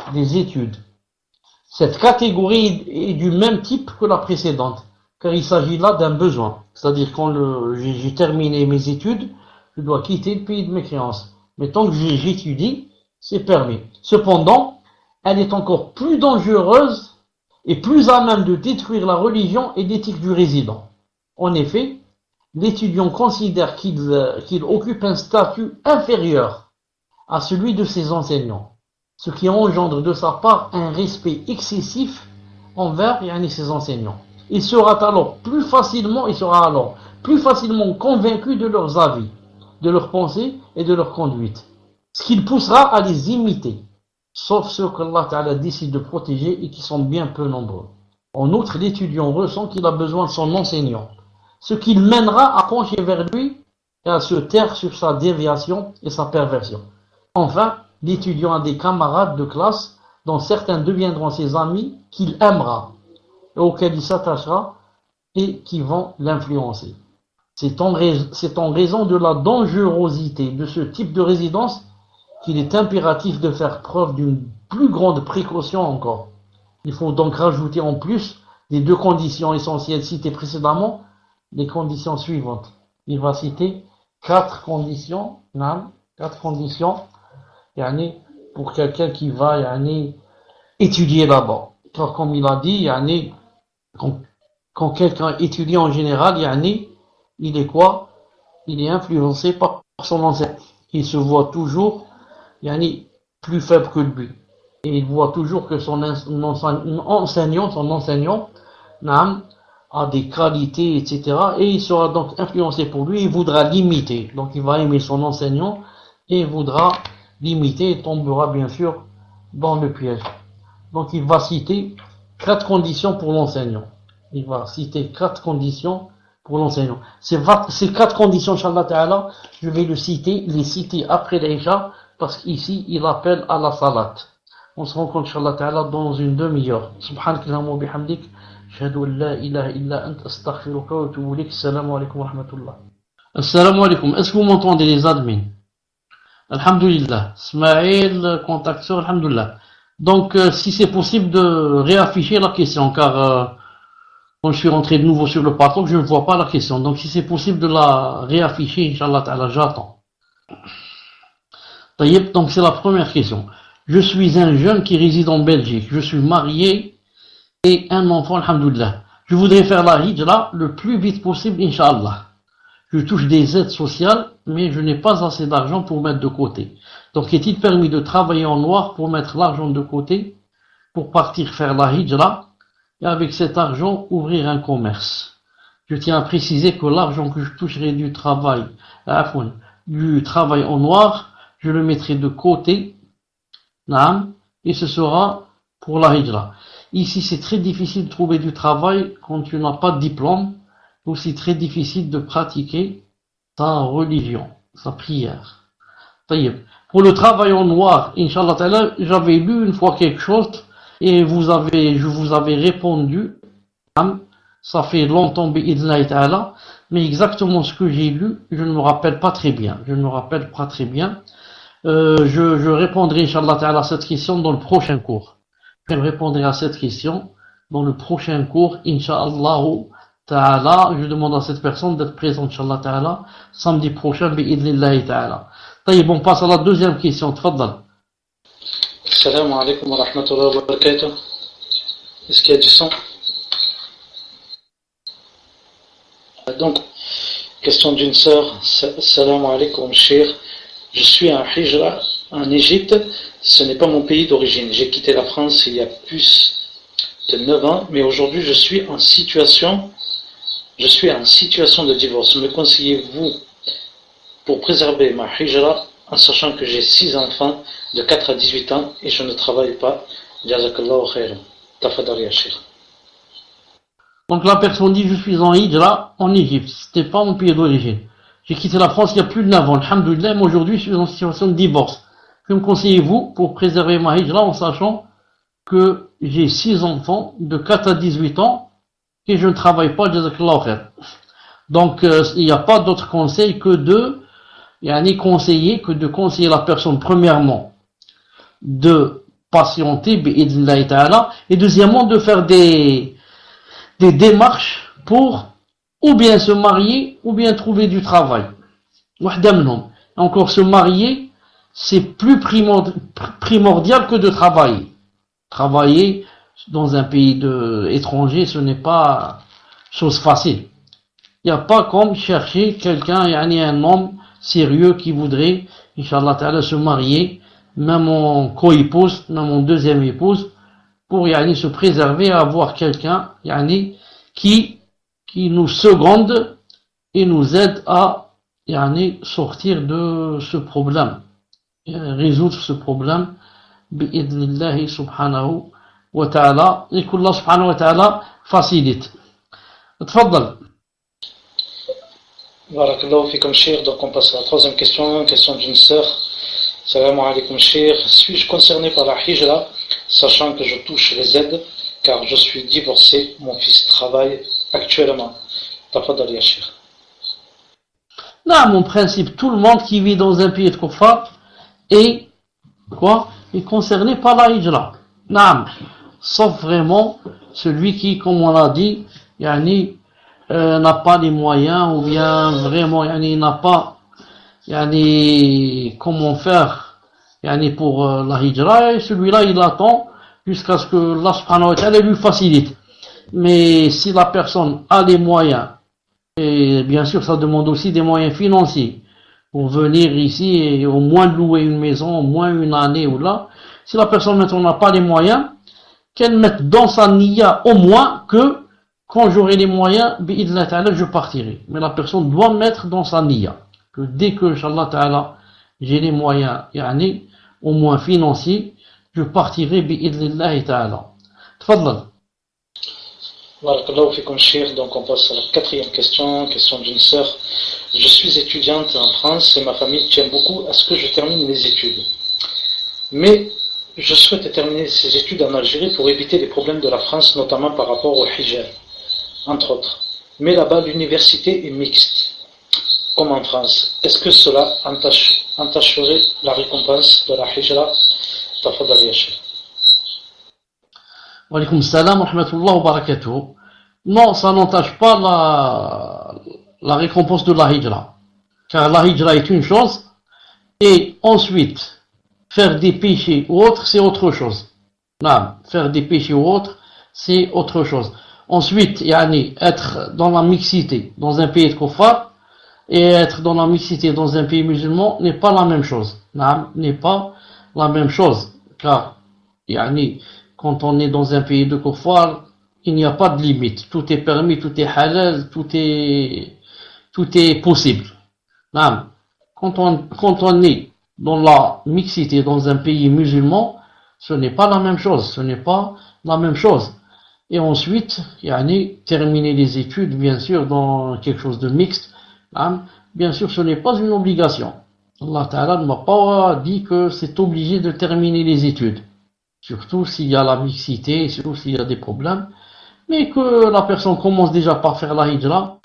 Cette catégorie est du même type que la précédente, car il s'agit là d'un besoin. C'est-à-dire quand j'ai terminé mes études, je dois quitter le pays de mécréance. Mais tant que j'étudie, c'est permis. Cependant, elle est encore plus dangereuse et plus à même de détruire la religion et l'éthique du résident. En effet, l'étudiant considère qu'il occupe un statut inférieur à celui de ses enseignants, ce qui engendre de sa part un respect excessif envers ses enseignants. Il sera alors plus facilement convaincu de leurs avis, de leurs pensées et de leur conduite, ce qui le poussera à les imiter, sauf ceux qu'Allah Ta'ala décide de protéger et qui sont bien peu nombreux. En outre, l'étudiant ressent qu'il a besoin de son enseignant, ce qui le mènera à pencher vers lui et à se taire sur sa déviation et sa perversion. Enfin, l'étudiant a des camarades de classe dont certains deviendront ses amis qu'il aimera et auxquels il s'attachera et qui vont l'influencer. C'est en raison de la dangerosité de ce type de résidence qu'il est impératif de faire preuve d'une plus grande précaution encore. Il faut donc rajouter en plus des deux conditions essentielles citées précédemment, les conditions suivantes. Il va citer quatre conditions pour quelqu'un qui va étudier là-bas. Car comme il a dit, quand quelqu'un étudie en général, il est quoi? Il est influencé par son enseignant. Il se voit toujours plus faible que lui. Et il voit toujours que son enseignant a des qualités, etc. Et il sera donc influencé pour lui, il voudra l'imiter. Donc il va aimer son enseignant et voudra l'imiter et tombera bien sûr dans le piège. Donc il va citer quatre conditions pour l'enseignant. Ces quatre conditions, Inch'Allah Ta'ala, je vais les citer après l'Isha, parce qu'ici il appelle à la salat. On se rencontre, Inch'Allah Ta'ala, dans une demi-heure. Subhanakallahumma wa bihamdik. أشهد أن لا إله إلا أنت أستغفرك وأتوب إليك السلام عليكم ورحمة الله. Assalamu alaikum. Est-ce que vous m'entendez les admins? Alhamdulillah. Ismaël, contacteur, alhamdulillah. Donc, si c'est possible de réafficher la question, car Quand je suis rentré de nouveau sur le parcours, je ne vois pas la question. Donc si c'est possible de la réafficher, Inch'Allah Ta'ala, j'attends. Donc c'est la première question. Je suis un jeune qui réside en Belgique. Je suis marié et un enfant, alhamdoulilah. Je voudrais faire la hijra le plus vite possible, Inch'Allah. Je touche des aides sociales, mais je n'ai pas assez d'argent pour mettre de côté. Donc est-il permis de travailler en noir pour mettre l'argent de côté, pour partir faire la hijra, et avec cet argent ouvrir un commerce? Je tiens à préciser que l'argent que je toucherai du travail en noir, je le mettrai de côté, et ce sera pour la hijra. Ici, c'est très difficile de trouver du travail quand tu n'as pas de diplôme, aussi très difficile de pratiquer ta religion, sa prière. Pour le travail en noir, Inch'Allah Ta'ala, j'avais lu une fois quelque chose et je vous avais répondu, ça fait longtemps, bi'idhnillahi ta'ala, mais exactement ce que j'ai lu, je ne me rappelle pas très bien. Je répondrai, Inch'Allah Ta'ala, à cette question dans le prochain cours. Je répondrai à cette question dans le prochain cours, Inch'Allah Ta'ala. Je demande à cette personne d'être présente, Inch'Allah Ta'ala, samedi prochain, bi'idhnillahi ta'ala. On passe à la deuxième question, tfaddal. Salam alaikum wa rahmatullahi wa barakatuh. Est-ce qu'il y a du son? Donc, question d'une sœur. Salam alaikum, cher. Je suis en hijra en Égypte. Ce n'est pas mon pays d'origine. J'ai quitté la France il y a plus de 9 ans, mais aujourd'hui je suis en situation de divorce. Me conseillez-vous pour préserver ma hijra en sachant que j'ai 6 enfants de 4 à 18 ans et je ne travaille pas? Jazakallahu khairan. Tafadal ya Sheikh. Donc la personne dit, je suis en hijra en Égypte. C'était pas mon pays d'origine. J'ai quitté la France il y a plus de 9 ans. Alhamdoulilah, moi aujourd'hui je suis en situation de divorce. Que me conseillez-vous pour préserver ma hijra en sachant que j'ai 6 enfants de 4 à 18 ans et je ne travaille pas? Jazakallahu khairan. Donc il n'y a pas d'autre conseil que de conseiller la personne, premièrement, de patienter, bi'idhnillahi ta'ala, et deuxièmement, de faire des démarches pour ou bien se marier, ou bien trouver du travail. Encore se marier, c'est plus primordial que de travailler. Travailler dans un pays étranger, ce n'est pas chose facile. Il n'y a pas comme chercher quelqu'un, un homme sérieux qui voudrait, Inch'Allah Ta'ala, se marier, même en co-épouse, même en deuxième épouse, pour se préserver à avoir quelqu'un qui nous seconde et nous aide à sortir de ce problème, résoudre ce problème, bi'idhnillahi subhanahu wa ta'ala, et qu'Allah subhanahu wa ta'ala facilite. Tfaddal. Barakallahu fikum Cheikh. Donc on passe à la troisième question d'une sœur. Salam alaikum Cheikh. Suis-je concerné par la hijra, sachant que je touche les aides, car je suis divorcé, mon fils travaille actuellement? Tafadal ya Cheikh. Là, mon principe, tout le monde qui vit dans un pays de kuffar est concerné par la hijra. Sauf vraiment celui qui, comme on l'a dit, n'a pas les moyens, ou bien vraiment n'a pas comment faire pour la hijra, et celui-là il attend jusqu'à ce que Allah subhanahu wa ta'ala lui facilite. Mais si la personne a les moyens, et bien sûr ça demande aussi des moyens financiers pour venir ici et au moins louer une maison, au moins une année ou là, si la personne maintenant n'a pas les moyens, qu'elle mette dans sa niya au moins que quand j'aurai les moyens, bi'idhnillahi ta'ala, je partirai. Mais la personne doit mettre dans sa niya que dès que, Inch'Allah ta'ala, j'ai les moyens, au moins financiers, je partirai bi'idhnillahi ta'ala. Tfaddal. Barakallahu fikum Cheikh. Donc on passe à la quatrième question d'une sœur. Je suis étudiante en France et ma famille tient beaucoup à ce que je termine mes études. Mais je souhaite terminer ces études en Algérie pour éviter les problèmes de la France, notamment par rapport au hijab, entre autres. Mais là-bas, l'université est mixte, comme en France. Est-ce que cela entacherait la récompense de la hijra? Tafadal ya Cheikh. Wa alaykum salam wa rahmatullahi wa barakatuh. Non, ça n'entache pas la récompense de la hijra. Car la hijra est une chose, et ensuite, faire des péchés ou autre, c'est autre chose. Non, faire des péchés ou autre, c'est autre chose. Ensuite, yani, être dans la mixité dans un pays de kuffar et être dans la mixité dans un pays musulman n'est pas la même chose. Non, n'est pas la même chose. Car, yani, quand on est dans un pays de kuffar, il n'y a pas de limite. Tout est permis, tout est halal, tout est possible. Non. Quand on est dans la mixité dans un pays musulman, ce n'est pas la même chose. Ce n'est pas la même chose. Et ensuite, yani, terminer les études, bien sûr, dans quelque chose de mixte. Hein, bien sûr, ce n'est pas une obligation. Allah Ta'ala ne m'a pas dit que c'est obligé de terminer les études. Surtout s'il y a la mixité, surtout s'il y a des problèmes. Mais que la personne commence déjà par faire la hijra.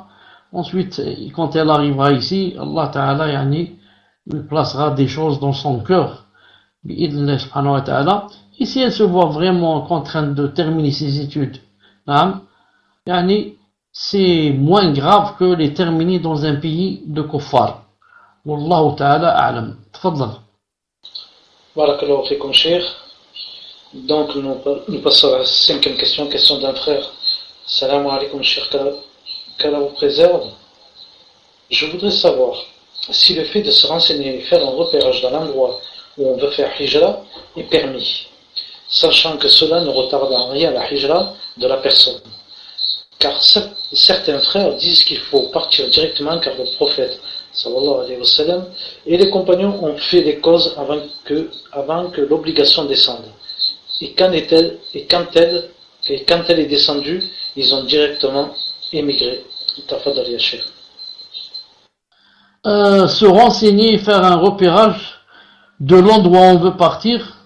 Ensuite, quand elle arrivera ici, Allah Ta'ala yani, lui placera des choses dans son cœur. Bi'idhnillah subhanahu wa ta'ala. Et si elle se voit vraiment contrainte de terminer ses études, hein, yani, c'est moins grave que les terminer dans un pays de kuffar. Wallahu ta'ala a'lam. Tfaddal. Barakallahu fikum, cheikh. Donc, nous passons à la 5e question, question d'un frère. Salam alaikum, cheikh, qu'Allah vous préserve. Je voudrais savoir si le fait de se renseigner et faire un repérage dans l'endroit où on veut faire hijra est permis, sachant que cela ne retarde en rien la hijra de la personne. Car certains frères disent qu'il faut partir directement car le prophète sallallahu alayhi wa sallam et les compagnons ont fait des causes avant que l'obligation descende. Et quand elle est descendue, ils ont directement émigré. Tafadal ya Cheikh. Se renseigner et faire un repérage de l'endroit où on veut partir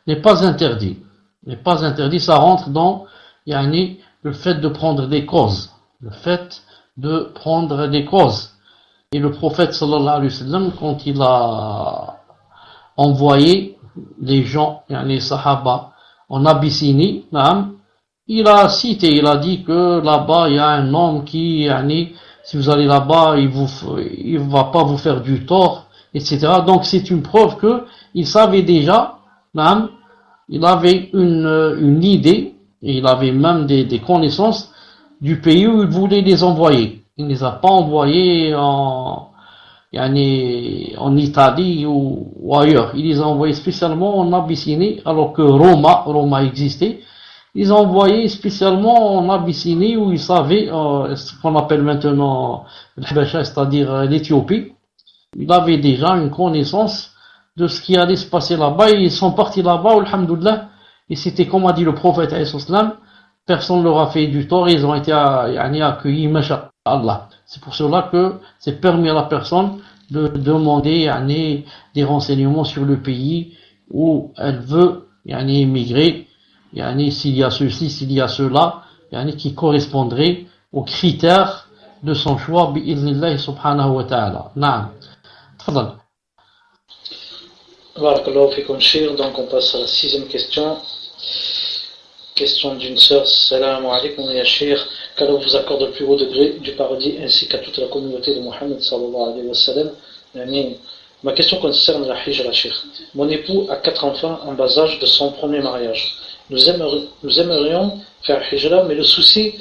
n'est pas interdit. N'est pas interdit, ça rentre dans yani, le fait de prendre des causes. Le fait de prendre des causes. Et le prophète sallallahu alayhi wa sallam, quand il a envoyé les gens, yani les sahaba, en Abyssinie, il a cité, il a dit que là-bas il y a un homme qui, yani, si vous allez là-bas, il va pas vous faire du tort, etc. Donc c'est une preuve que il savait déjà, il avait une idée, et il avait même des connaissances du pays où il voulait les envoyer. Il ne les a pas envoyés en Italie ou ailleurs. Il les a envoyés spécialement en Abyssinie, alors que Roma existait. Ils ont envoyé spécialement en Abyssinie où ils savaient ce qu'on appelle maintenant l'Habasha, c'est-à-dire l'Éthiopie. Ils avaient déjà une connaissance de ce qui allait se passer là-bas. Ils sont partis là-bas, alhamdoulilah, et c'était comme a dit le prophète alayhi salam, personne ne leur a fait du tort, ils ont été accueillis, masha'Allah. C'est pour cela que c'est permis à la personne de demander des renseignements sur le pays où elle veut émigrer, s'il y a ceci, s'il y a cela, qui correspondrait aux critères de son choix, bi'idhnillah subhanahu wa ta'ala. Naam. Tfadal. Barakallahu fikum, cheikh. Donc on passe à la 6e question. Question d'une sœur. Salam alaikum ya cheikh. Qu'Allah vous accorde le plus haut degré du paradis ainsi qu'à toute la communauté de Mohammed sallallahu alayhi wa sallam. Amin. Ma question concerne la hijra, cheikh. Mon époux a 4 enfants en bas âge de son premier mariage. Nous aimerions faire hijra, mais le souci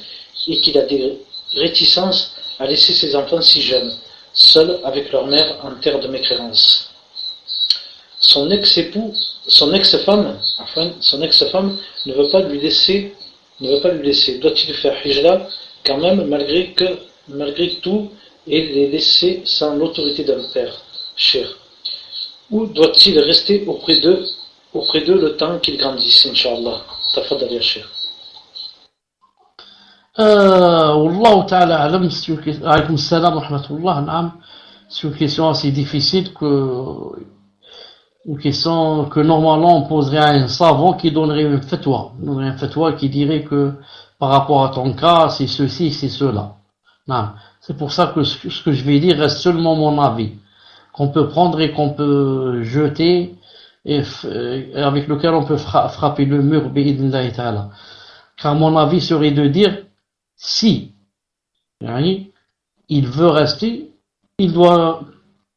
est qu'il a des réticences à laisser ses enfants si jeunes, seuls avec leur mère en terre de mécréance. Son ex-femme ne veut pas lui laisser. Doit-il faire hijra quand même malgré tout et les laisser sans l'autorité d'un père, cher? Ou doit-il rester auprès d'eux le temps qu'ils grandissent, Inch'Allah? Tafadal ya Cheikh. Wallahu ta'ala alam, alaykoum salam wa rahmatullah, naam. C'est une question assez difficile une question que normalement on poserait à un savant qui donnerait une fatwa qui dirait que par rapport à ton cas, c'est ceci, c'est cela. Non. C'est pour ça que ce que je vais dire reste seulement mon avis, qu'on peut prendre et qu'on peut jeter, et avec lequel on peut frapper le mur, bi'idhnillahi ta'ala. Car mon avis serait de dire Si yani, il veut rester, il doit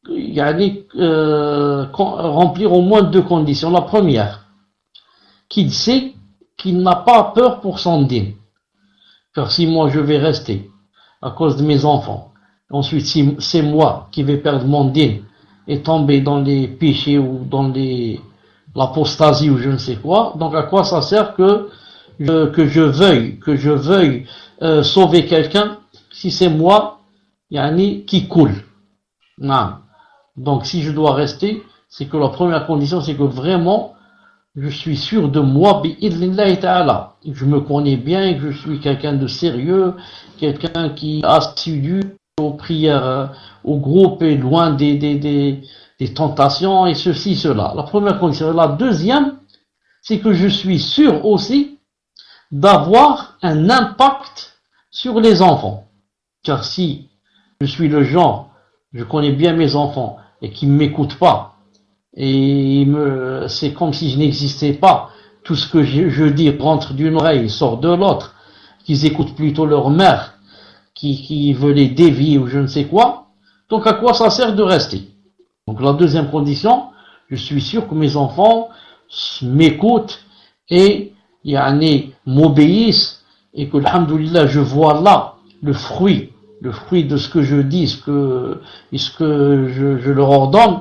yani, remplir au moins deux conditions. La première, qu'il sait qu'il n'a pas peur pour son dîn. Car si moi je vais rester à cause de mes enfants, ensuite si c'est moi qui vais perdre mon dîn et tomber dans les péchés ou dans l'apostasie ou je ne sais quoi, donc à quoi ça sert que je veuille sauver quelqu'un si c'est moi yani, qui coule. Non. Donc si je dois rester, c'est que la première condition, c'est que vraiment je suis sûr de moi, bi'idhnillahi ta'ala. Je me connais bien, que je suis quelqu'un de sérieux, quelqu'un qui est assidu aux prières, au groupe et loin des tentations et ceci, cela. La première condition. La deuxième, c'est que je suis sûr aussi d'avoir un impact sur les enfants. Car si je suis le genre, je connais bien mes enfants et qui ne m'écoutent pas, et c'est comme si je n'existais pas. Tout ce que je dis rentre d'une oreille, sort de l'autre, qu'ils écoutent plutôt leur mère, qui veut les dévier ou je ne sais quoi. Donc à quoi ça sert de rester? Donc la deuxième condition, je suis sûr que mes enfants m'écoutent et m'obéissent et que, alhamdoulilah, je vois là le fruit de ce que je dis, ce que je leur ordonne.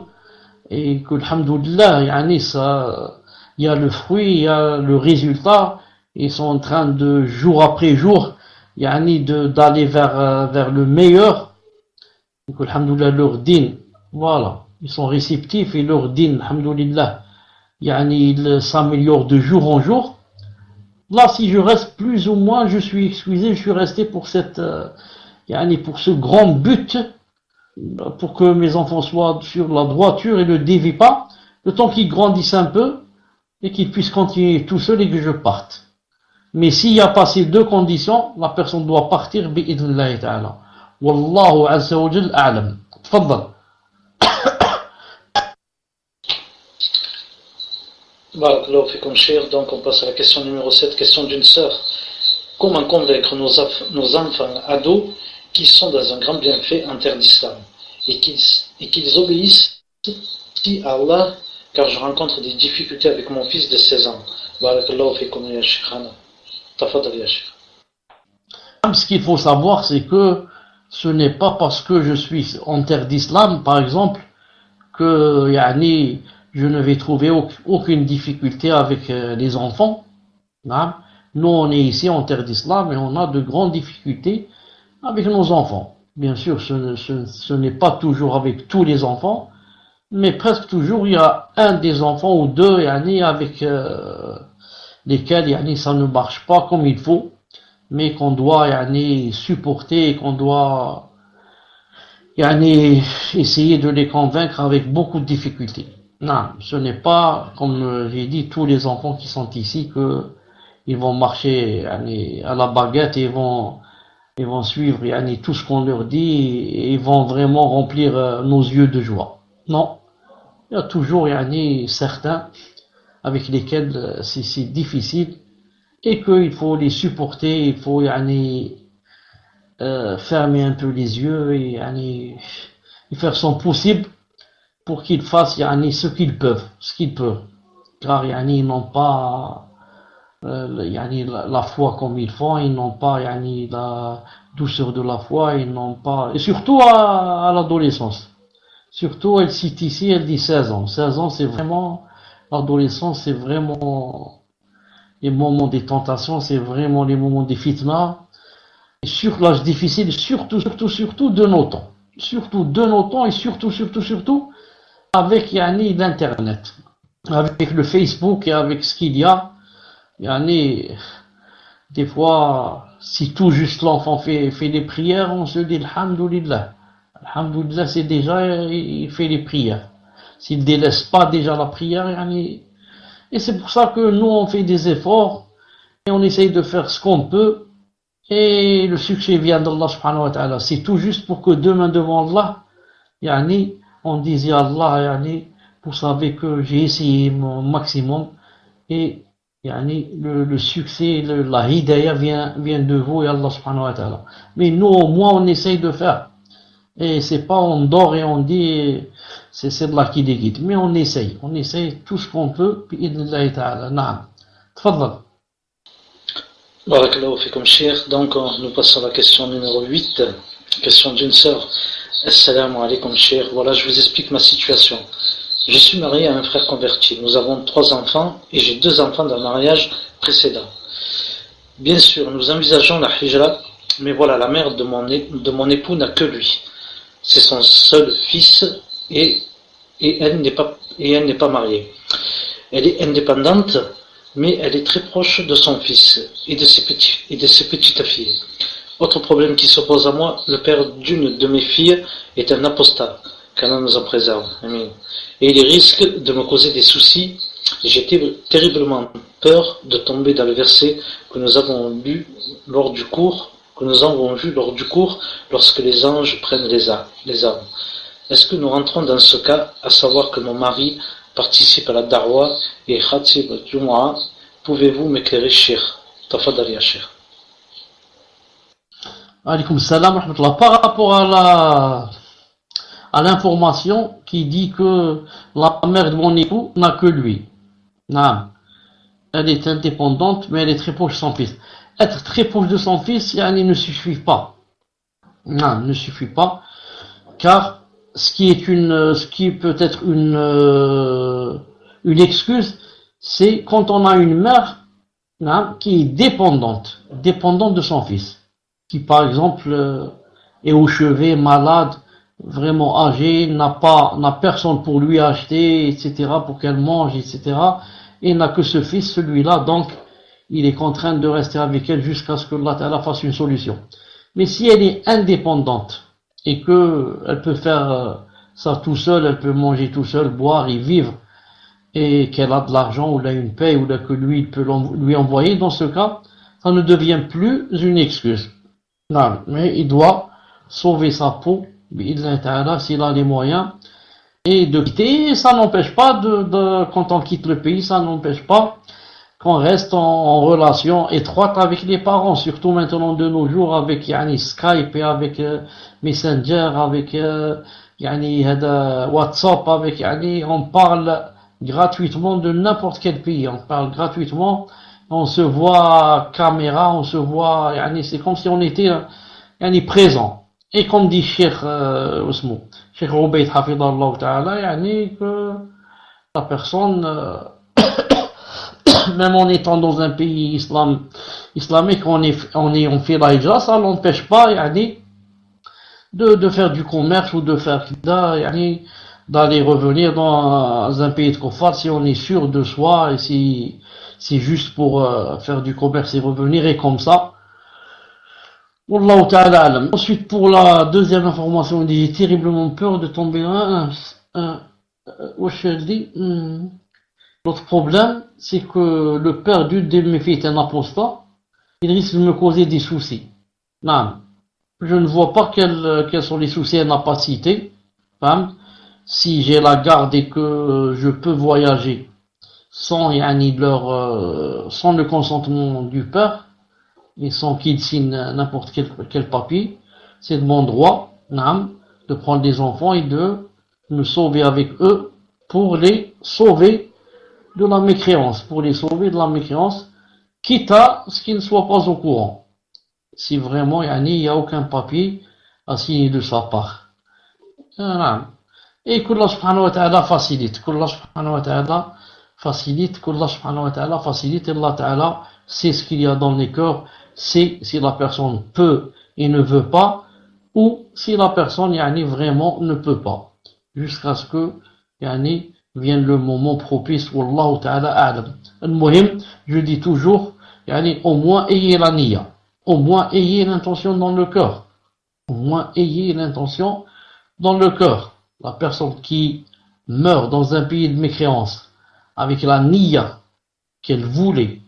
Et que, alhamdoulilah, il y a le fruit, il y a le résultat, ils sont en train de, jour après jour, d'aller vers le meilleur. Donc, alhamdoulilah, leur din, voilà, ils sont réceptifs et leur din, alhamdoulilah, il s'améliore de jour en jour. Là, si je reste plus ou moins, je suis excusé, je suis resté pour pour ce grand but, pour que mes enfants soient sur la droiture et ne dévient pas, le temps qu'ils grandissent un peu et qu'ils puissent continuer tout seuls et que je parte. Mais s'il n'y a pas ces deux conditions, la personne doit partir bi'idhnillahi ta'ala. Wallahu azza wa jal a'lam. Tfaddal. Barakallahu fikum cher. Donc on passe à la question numéro 7, question d'une sœur. Comment convaincre nos enfants ados qui sont dans un grand bienfait en terre d'islam et qu'ils obéissent à Allah, car je rencontre des difficultés avec mon fils de 16 ans. Barakallahu fikum ya sheikhana. Tafadal ya sheikh. Ce qu'il faut savoir, c'est que ce n'est pas parce que je suis en terre d'islam, par exemple, que je ne vais trouver aucune difficulté avec les enfants. Nous, on est ici en terre d'islam et on a de grandes difficultés avec nos enfants. Bien sûr, ce n'est pas toujours avec tous les enfants, mais presque toujours, il y a un des enfants ou deux avec lesquels ça ne marche pas comme il faut, mais qu'on doit supporter et qu'on doit essayer de les convaincre avec beaucoup de difficultés. Non, ce n'est pas, comme j'ai dit, tous les enfants qui sont ici que ils vont marcher à la baguette et ils vont suivre tout ce qu'on leur dit et ils vont vraiment remplir nos yeux de joie. Non, il y a toujours certains avec lesquels c'est difficile et qu'il faut les supporter, il faut fermer un peu les yeux et faire son possible pour qu'ils fassent ce qu'ils peuvent, car ils n'ont pas la foi comme ils font, ils n'ont pas la douceur de la foi, ils n'ont pas, et surtout à l'adolescence. Surtout, elle cite ici, elle dit 16 ans. 16 ans, c'est vraiment, l'adolescence, c'est vraiment les moments des tentations, c'est vraiment les moments des fitna. Et sur l'âge difficile, surtout de nos temps. Surtout de nos temps et surtout avec l'internet. Avec le Facebook et avec ce qu'il y a. Des fois, si tout juste l'enfant fait les prières, on se dit alhamdoulilah. Alhamdoulilah, c'est déjà, il fait les prières. S'il délaisse pas déjà la prière, et c'est pour ça que nous, on fait des efforts, et on essaye de faire ce qu'on peut, et le succès vient d'Allah subhanahu wa ta'ala. C'est tout juste pour que demain devant Allah, on dise ya Allah, vous savez que j'ai essayé mon maximum, et le succès, la hidayah vient de vous et Allah subhanahu wa ta'ala. Mais nous, au moins, on essaye de faire. Et c'est pas on dort et on dit c'est de là qui déguide. Mais on essaye tout ce qu'on peut. Bi'idhnillahi ta'ala. Naam. Tfaddal. Barakallahu fikum Cheikh. Donc nous passons à la question numéro 8. Question d'une sœur. Assalamu alaikum Cheikh. Voilà, je vous explique ma situation. Je suis marié à un frère converti. Nous avons 3 enfants et j'ai 2 enfants d'un mariage précédent. Bien sûr, nous envisageons la hijra, mais voilà, la mère de mon époux n'a que lui. C'est son seul fils et elle n'est pas mariée. Elle est indépendante, mais elle est très proche de son fils et de ses petites filles. Autre problème qui s'oppose à moi, le père d'une de mes filles est un apostat, qu'Allah nous en préserve. Amin. Et il risque de me causer des soucis. J'ai terriblement peur de tomber dans le verset que nous avons vu lors du cours, lorsque les anges prennent les âmes. Est-ce que nous rentrons dans ce cas, à savoir que mon mari participe à la darwa et khatib al-Jumu'ah? Pouvez-vous m'éclairer, Cheikh? Tafadali ya Cheikh. Alaykoum salam wa rahmatullah. Par rapport à l'information qui dit que la mère de mon époux n'a que lui. Non. Elle est indépendante, mais elle est très proche de son fils. Être très proche de son fils, ne suffit pas. Non, ne suffit pas. Car ce qui peut être une excuse, c'est quand on a une mère qui est dépendante de son fils. Qui par exemple est au chevet, malade, vraiment âgé, n'a personne pour lui acheter, etc., pour qu'elle mange, etc., et n'a que ce fils, celui-là, donc il est contraint de rester avec elle jusqu'à ce que Allah Ta'ala fasse une solution. Mais si elle est indépendante et que elle peut faire ça tout seul, elle peut manger tout seul, boire et vivre, et qu'elle a de l'argent ou elle a une paye ou que lui il peut lui envoyer, dans ce cas, ça ne devient plus une excuse. Non, mais il doit sauver sa peau, s'il a les moyens, et de quitter. Ça n'empêche pas quand on quitte le pays, ça n'empêche pas qu'on reste en relation étroite avec les parents, surtout maintenant de nos jours avec Skype et avec Messenger, avec WhatsApp, on parle gratuitement de n'importe quel pays, on parle gratuitement, on se voit caméra, on se voit, c'est comme si on était présent. Et comme dit Cheikh Cheikh Roubaïd Hafidallah Ta'ala, que la personne, même en étant dans un pays islamique, on fait la hijra, ça n'empêche pas de faire du commerce ou de faire d'aller revenir dans un pays de kuffar si on est sûr de soi et si c'est juste pour faire du commerce et revenir, et comme ça. Wallahu ta'ala alam. Ensuite, pour la deuxième information, il dit: j'ai terriblement peur de tomber L'autre problème, c'est que le père d'une de mes filles est un apostat. Il risque de me causer des soucis. Non. Je ne vois pas quels sont les soucis, elle n'a pas cité. Si j'ai la garde et que je peux voyager sans le consentement du père, et sans qu'il signe n'importe quel papier, c'est de mon droit, de prendre des enfants et de me sauver avec eux pour les sauver de la mécréance, quitte à ce qu'ils ne soient pas au courant. Si vraiment il n'y a aucun papier à signer de sa part. Et qu'Allah subhanahu wa ta'ala facilite, qu'Allah subhanahu wa ta'ala facilite, Allah ta'ala sait ce qu'il y a dans les cœurs, c'est si la personne peut et ne veut pas, ou si la personne vraiment ne peut pas, jusqu'à ce que vienne le moment propice. Wallahu ta'ala a'lam. Al-muhim, je dis toujours, au moins ayez la niya, au moins ayez l'intention dans le cœur, La personne qui meurt dans un pays de mécréance avec la niya qu'elle voulait,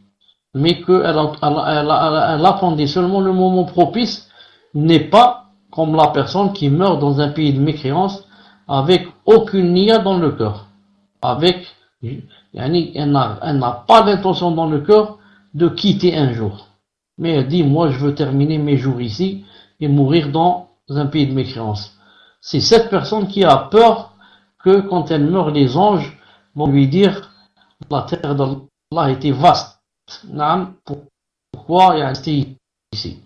mais qu'elle attendait seulement le moment propice, n'est pas comme la personne qui meurt dans un pays de mécréance avec aucune niya dans le cœur, avec elle n'a pas l'intention dans le cœur de quitter un jour. Mais elle dit, moi je veux terminer mes jours ici et mourir dans un pays de mécréance. C'est cette personne qui a peur que quand elle meurt, les anges vont lui dire, la terre d'Allah était vaste. Pourquoi il y a resté ici?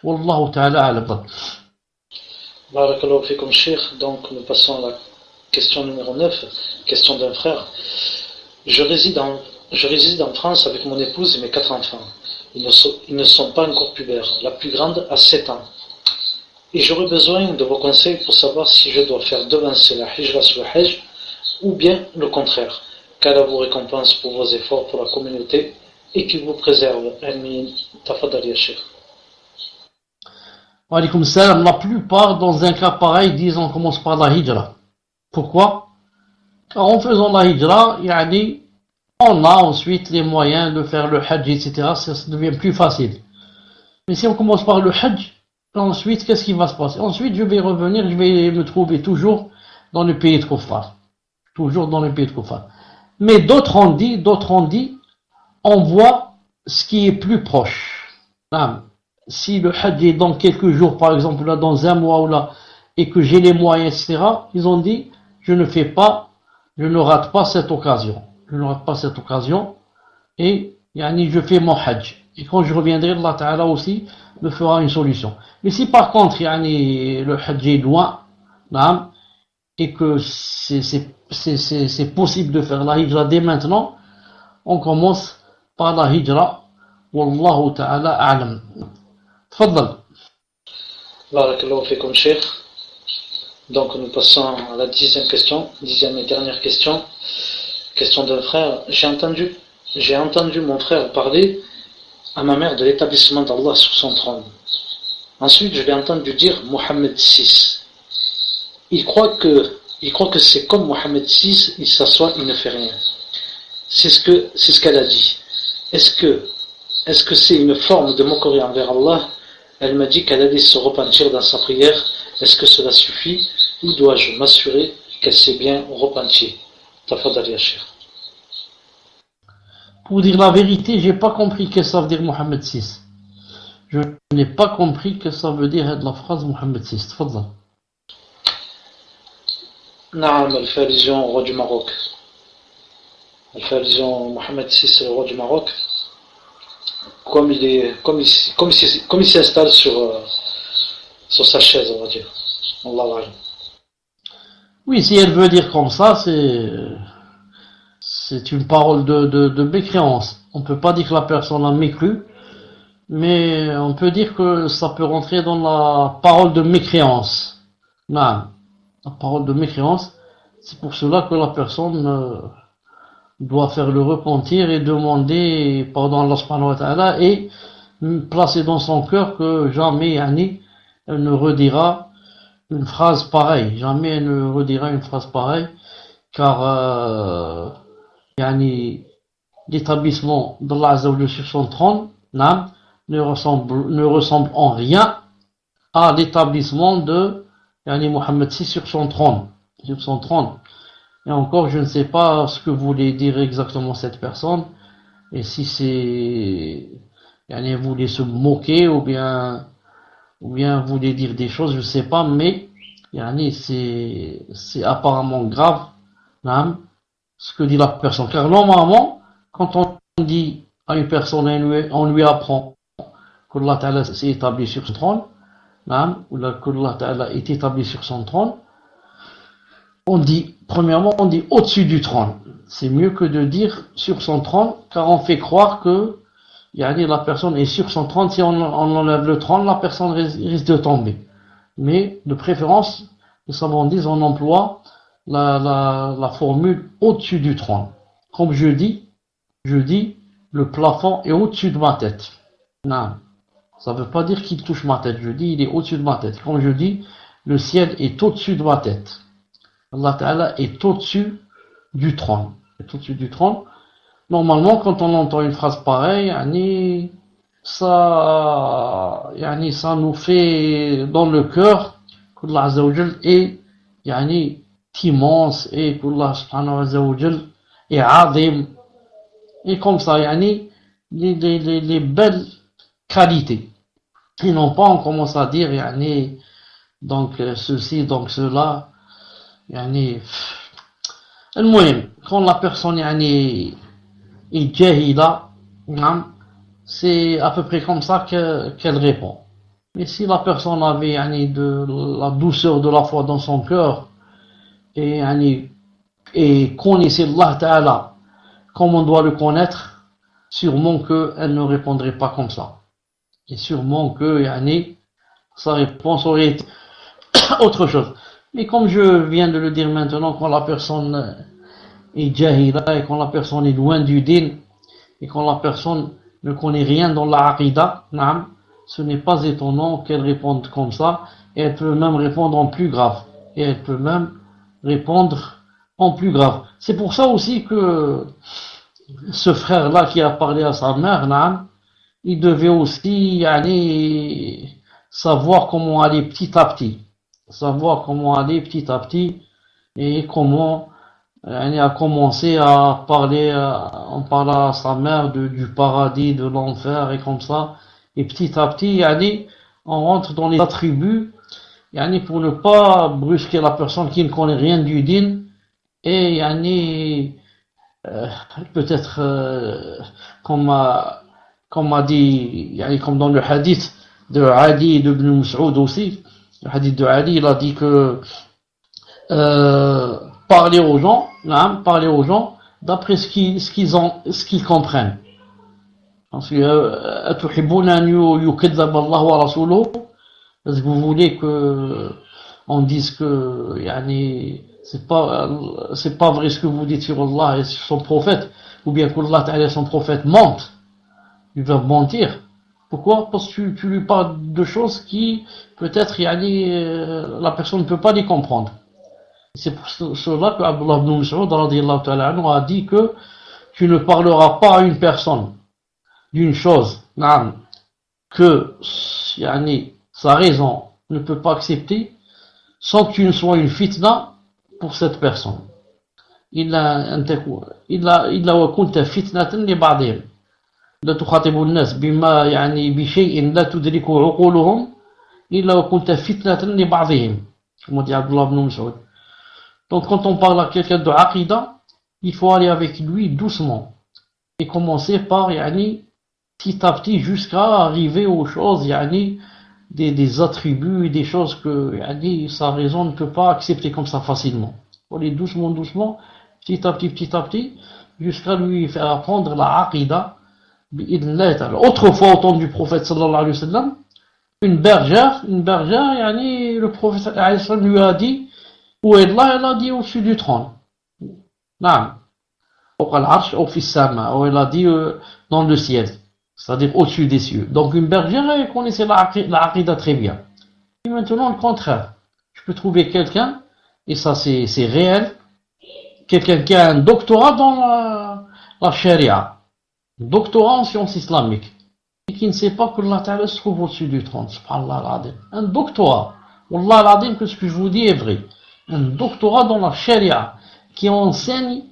Wallahu ta'ala a'lam. Barakallahu fikum Cheikh. Donc nous passons à la question numéro 9, question d'un frère. Je réside en France avec mon épouse et mes 4 enfants. Ils ne sont pas encore pubères. La plus grande a 7 ans. Et j'aurais besoin de vos conseils pour savoir si je dois faire devancer la hijra sur le hajj ou bien le contraire. Qu'Allah vous récompense pour vos efforts pour la communauté et qu'il vous préserve. Amin. Tafadal ya Cheikh. Wa alaykoum salam. La plupart, dans un cas pareil, disent on commence par la hijra. Pourquoi? Car en faisant la hijra, on a ensuite les moyens de faire le hajj, etc. Ça devient plus facile. Mais si on commence par le hajj, ensuite, qu'est-ce qui va se passer? Ensuite, je vais revenir, je vais me trouver toujours dans le pays de Koufar. Toujours dans le pays de Koufar. Mais d'autres ont dit, on voit ce qui est plus proche. Si le hajj est dans quelques jours, par exemple, là, dans un mois ou là, et que j'ai les moyens, etc., ils ont dit, je ne rate pas cette occasion. Je ne rate pas cette occasion, et je fais mon hajj. Et quand je reviendrai, Allah Ta'ala aussi me fera une solution. Mais si par contre, le hajj est loin, et que c'est possible de faire la hijra dès maintenant, on commence par la hijra. Wallahu Ta'ala a'lam. Tfaddal. Barakallahu fikum Cheikh. Donc nous passons à la 10e question, 10e et dernière question. Question d'un frère. J'ai entendu mon frère parler à ma mère de l'établissement d'Allah sur son trône. Ensuite, je l'ai entendu dire Mohammed VI. Il croit que c'est comme Mohammed VI, il s'assoit, il ne fait rien. C'est ce qu'elle a dit. Est-ce que c'est une forme de moquerie envers Allah? Elle m'a dit qu'elle allait se repentir dans sa prière. Est-ce que cela suffit ou dois-je m'assurer qu'elle s'est bien repentie? Tafadal ya Cheikh. Pour dire la vérité, j'ai pas compris ce que ça veut dire Mohammed VI. Je n'ai pas compris que ça veut dire la phrase Mohammed VI. Tfaddal. Naam, elle fait allusion au roi du Maroc. Elle fait allusion Mohammed VI, c'est le roi du Maroc. Comme il s'installe sur sa chaise, on va dire. Allah. Oui, si elle veut dire comme ça, c'est une parole de mécréance. On peut pas dire que la personne a mécru, mais on peut dire que ça peut rentrer dans la parole de mécréance. Non, la parole de mécréance, c'est pour cela que la personne doit faire le repentir et demander pardon à Allah subhanahu wa ta'ala et placer dans son cœur que jamais elle ne redira une phrase pareille. Jamais elle ne redira une phrase pareille, car l'établissement d'Allah Azza wa Jalla sur son trône ne ressemble en rien à l'établissement de Mohammed VI sur son trône. Et encore, je ne sais pas ce que voulait dire exactement cette personne, et si c'est voulait se moquer ou bien voulait dire des choses, je ne sais pas, mais c'est apparemment grave ce que dit la personne. Car normalement, quand on dit à une personne, on lui apprend qu'Allah Ta'ala s'est établi sur son trône, ou qu'Allah Ta'ala est établi sur son trône, premièrement, on dit au-dessus du trône. C'est mieux que de dire sur son trône, car on fait croire que la personne est sur son trône. Si on enlève le trône, la personne risque de tomber. Mais, de préférence, les savants disent, on emploie la formule au-dessus du trône. Comme je dis, le plafond est au-dessus de ma tête. Non. Ça ne veut pas dire qu'il touche ma tête. Je dis, il est au-dessus de ma tête. Comme je dis, le ciel est au-dessus de ma tête. Allah Ta'ala est au-dessus du trône. Normalement, quand on entend une phrase pareille, ça nous fait dans le cœur qu'Allah Azza wa Jal est immense et qu'Allah Subhanahu wa Jal et عظيم, et comme ça, yani, les belles qualités. Et non pas on commence à dire, yani, donc ceci, donc cela, yani, المهم, quand la personne, yani, est jahila, c'est à peu près comme ça qu'elle répond. Mais si la personne avait, yani, de la douceur de la foi dans son cœur, et, yani, et connaissait Allah Ta'ala comme on doit le connaître, sûrement qu'elle ne répondrait pas comme ça. Et sûrement que, yani, sa réponse aurait été autre chose. Mais comme je viens de le dire maintenant, quand la personne est jahila, et quand la personne est loin du din, et quand la personne ne connaît rien dans la aqidah, ce n'est pas étonnant qu'elle réponde comme ça, et elle peut même répondre en plus grave. Et elle peut même répondre en plus grave. C'est pour ça aussi que ce frère-là qui a parlé à sa mère, il devait aussi savoir comment aller petit à petit. Savoir comment aller petit à petit et comment a commencé à parler, on parle à sa mère du paradis, de l'enfer et comme ça. Et petit à petit, on rentre dans les attributs pour ne pas brusquer la personne qui ne connaît rien du din et peut-être comme a dit, comme dans le hadith de Ali de Ibn Mas'ud aussi, le hadith de Ali, il a dit que parler aux gens d'après ce qu'ils comprennent. Parce que أتحبون أن يكذب الله ورسوله, est-ce que vous voulez que on dise que c'est pas vrai ce que vous dites sur Allah et sur son prophète, ou bien qu'Allah Ta'ala et son prophète mentent, ils doivent mentir. Pourquoi? Parce que tu lui parles de choses qui peut-être la personne ne peut pas les comprendre. C'est pour cela que Abdullah ibn Mas'ud radiyallahu ta'ala anhu a dit que tu ne parleras pas à une personne d'une chose que sa raison ne peut pas accepter sans que tu ne sois une fitna pour cette personne. إلا وكنت فتنة لبعضهم لا تخاطب الناس بما بشيء لا تدركه عقولهم إلا وكنت فتنة لبعضهم, comme dit Abdullah ibn Mas'ud. Donc quand on parle à quelqu'un de Aqidah, il faut aller avec lui doucement et commencer par petit à petit jusqu'à arriver aux choses des attributs et des choses que sa raison ne peut pas accepter comme ça facilement. Il faut aller doucement, petit à petit, jusqu'à lui faire apprendre la Aqidah. Autrefois, au temps du prophète sallallahu alayhi wa sallam, une bergère, le prophète sallallahu alayhi wa sallam lui a dit, où est Allah? Elle a dit au-dessus du trône. Non. Elle a dit dans le ciel, c'est-à-dire au-dessus des cieux. Donc une bergère, elle connaissait la Aqidah très bien. Et maintenant, le contraire. Je peux trouver quelqu'un, et ça c'est réel, quelqu'un qui a un doctorat dans la charia, doctorat en sciences islamiques, et qui ne sait pas que Allah Ta'ala se trouve au-dessus du trône, subhanallah al-azim. Un doctorat, wallah al-azim, que ce que je vous dis est vrai. Un doctorat dans la charia, qui enseigne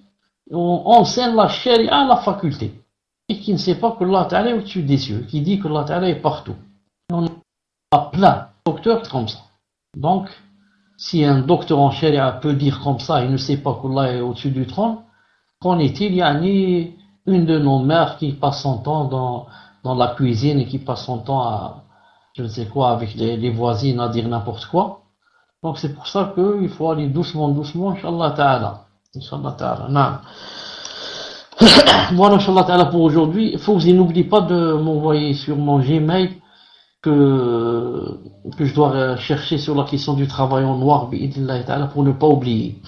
la charia à la faculté, et qui ne sait pas que Allah Ta'ala est au-dessus des cieux, qui dit que Allah Ta'ala est partout. Et on a plein de docteurs comme ça. Donc, si un docteur en charia peut dire comme ça, il ne sait pas qu'Allah est au-dessus du trône, qu'en est-il? Une de nos mères qui passe son temps dans la cuisine et qui passe son temps à, je ne sais quoi, avec les voisines à dire n'importe quoi. Donc c'est pour ça qu'il faut aller doucement, Inch'Allah Ta'ala. Inch'Allah Ta'ala. Non. Voilà, Inch'Allah Ta'ala pour aujourd'hui. Il faut que vous n'oubliez pas de m'envoyer sur mon Gmail que je dois chercher sur la question du travail en noir bi'idnillahi ta'ala pour ne pas oublier.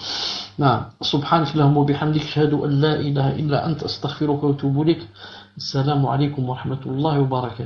سبحانك اللهم وبحمدك أشهد أن لا إله إلا أنت أستغفرك وأتوب إليك. السلام عليكم ورحمة الله وبركاته.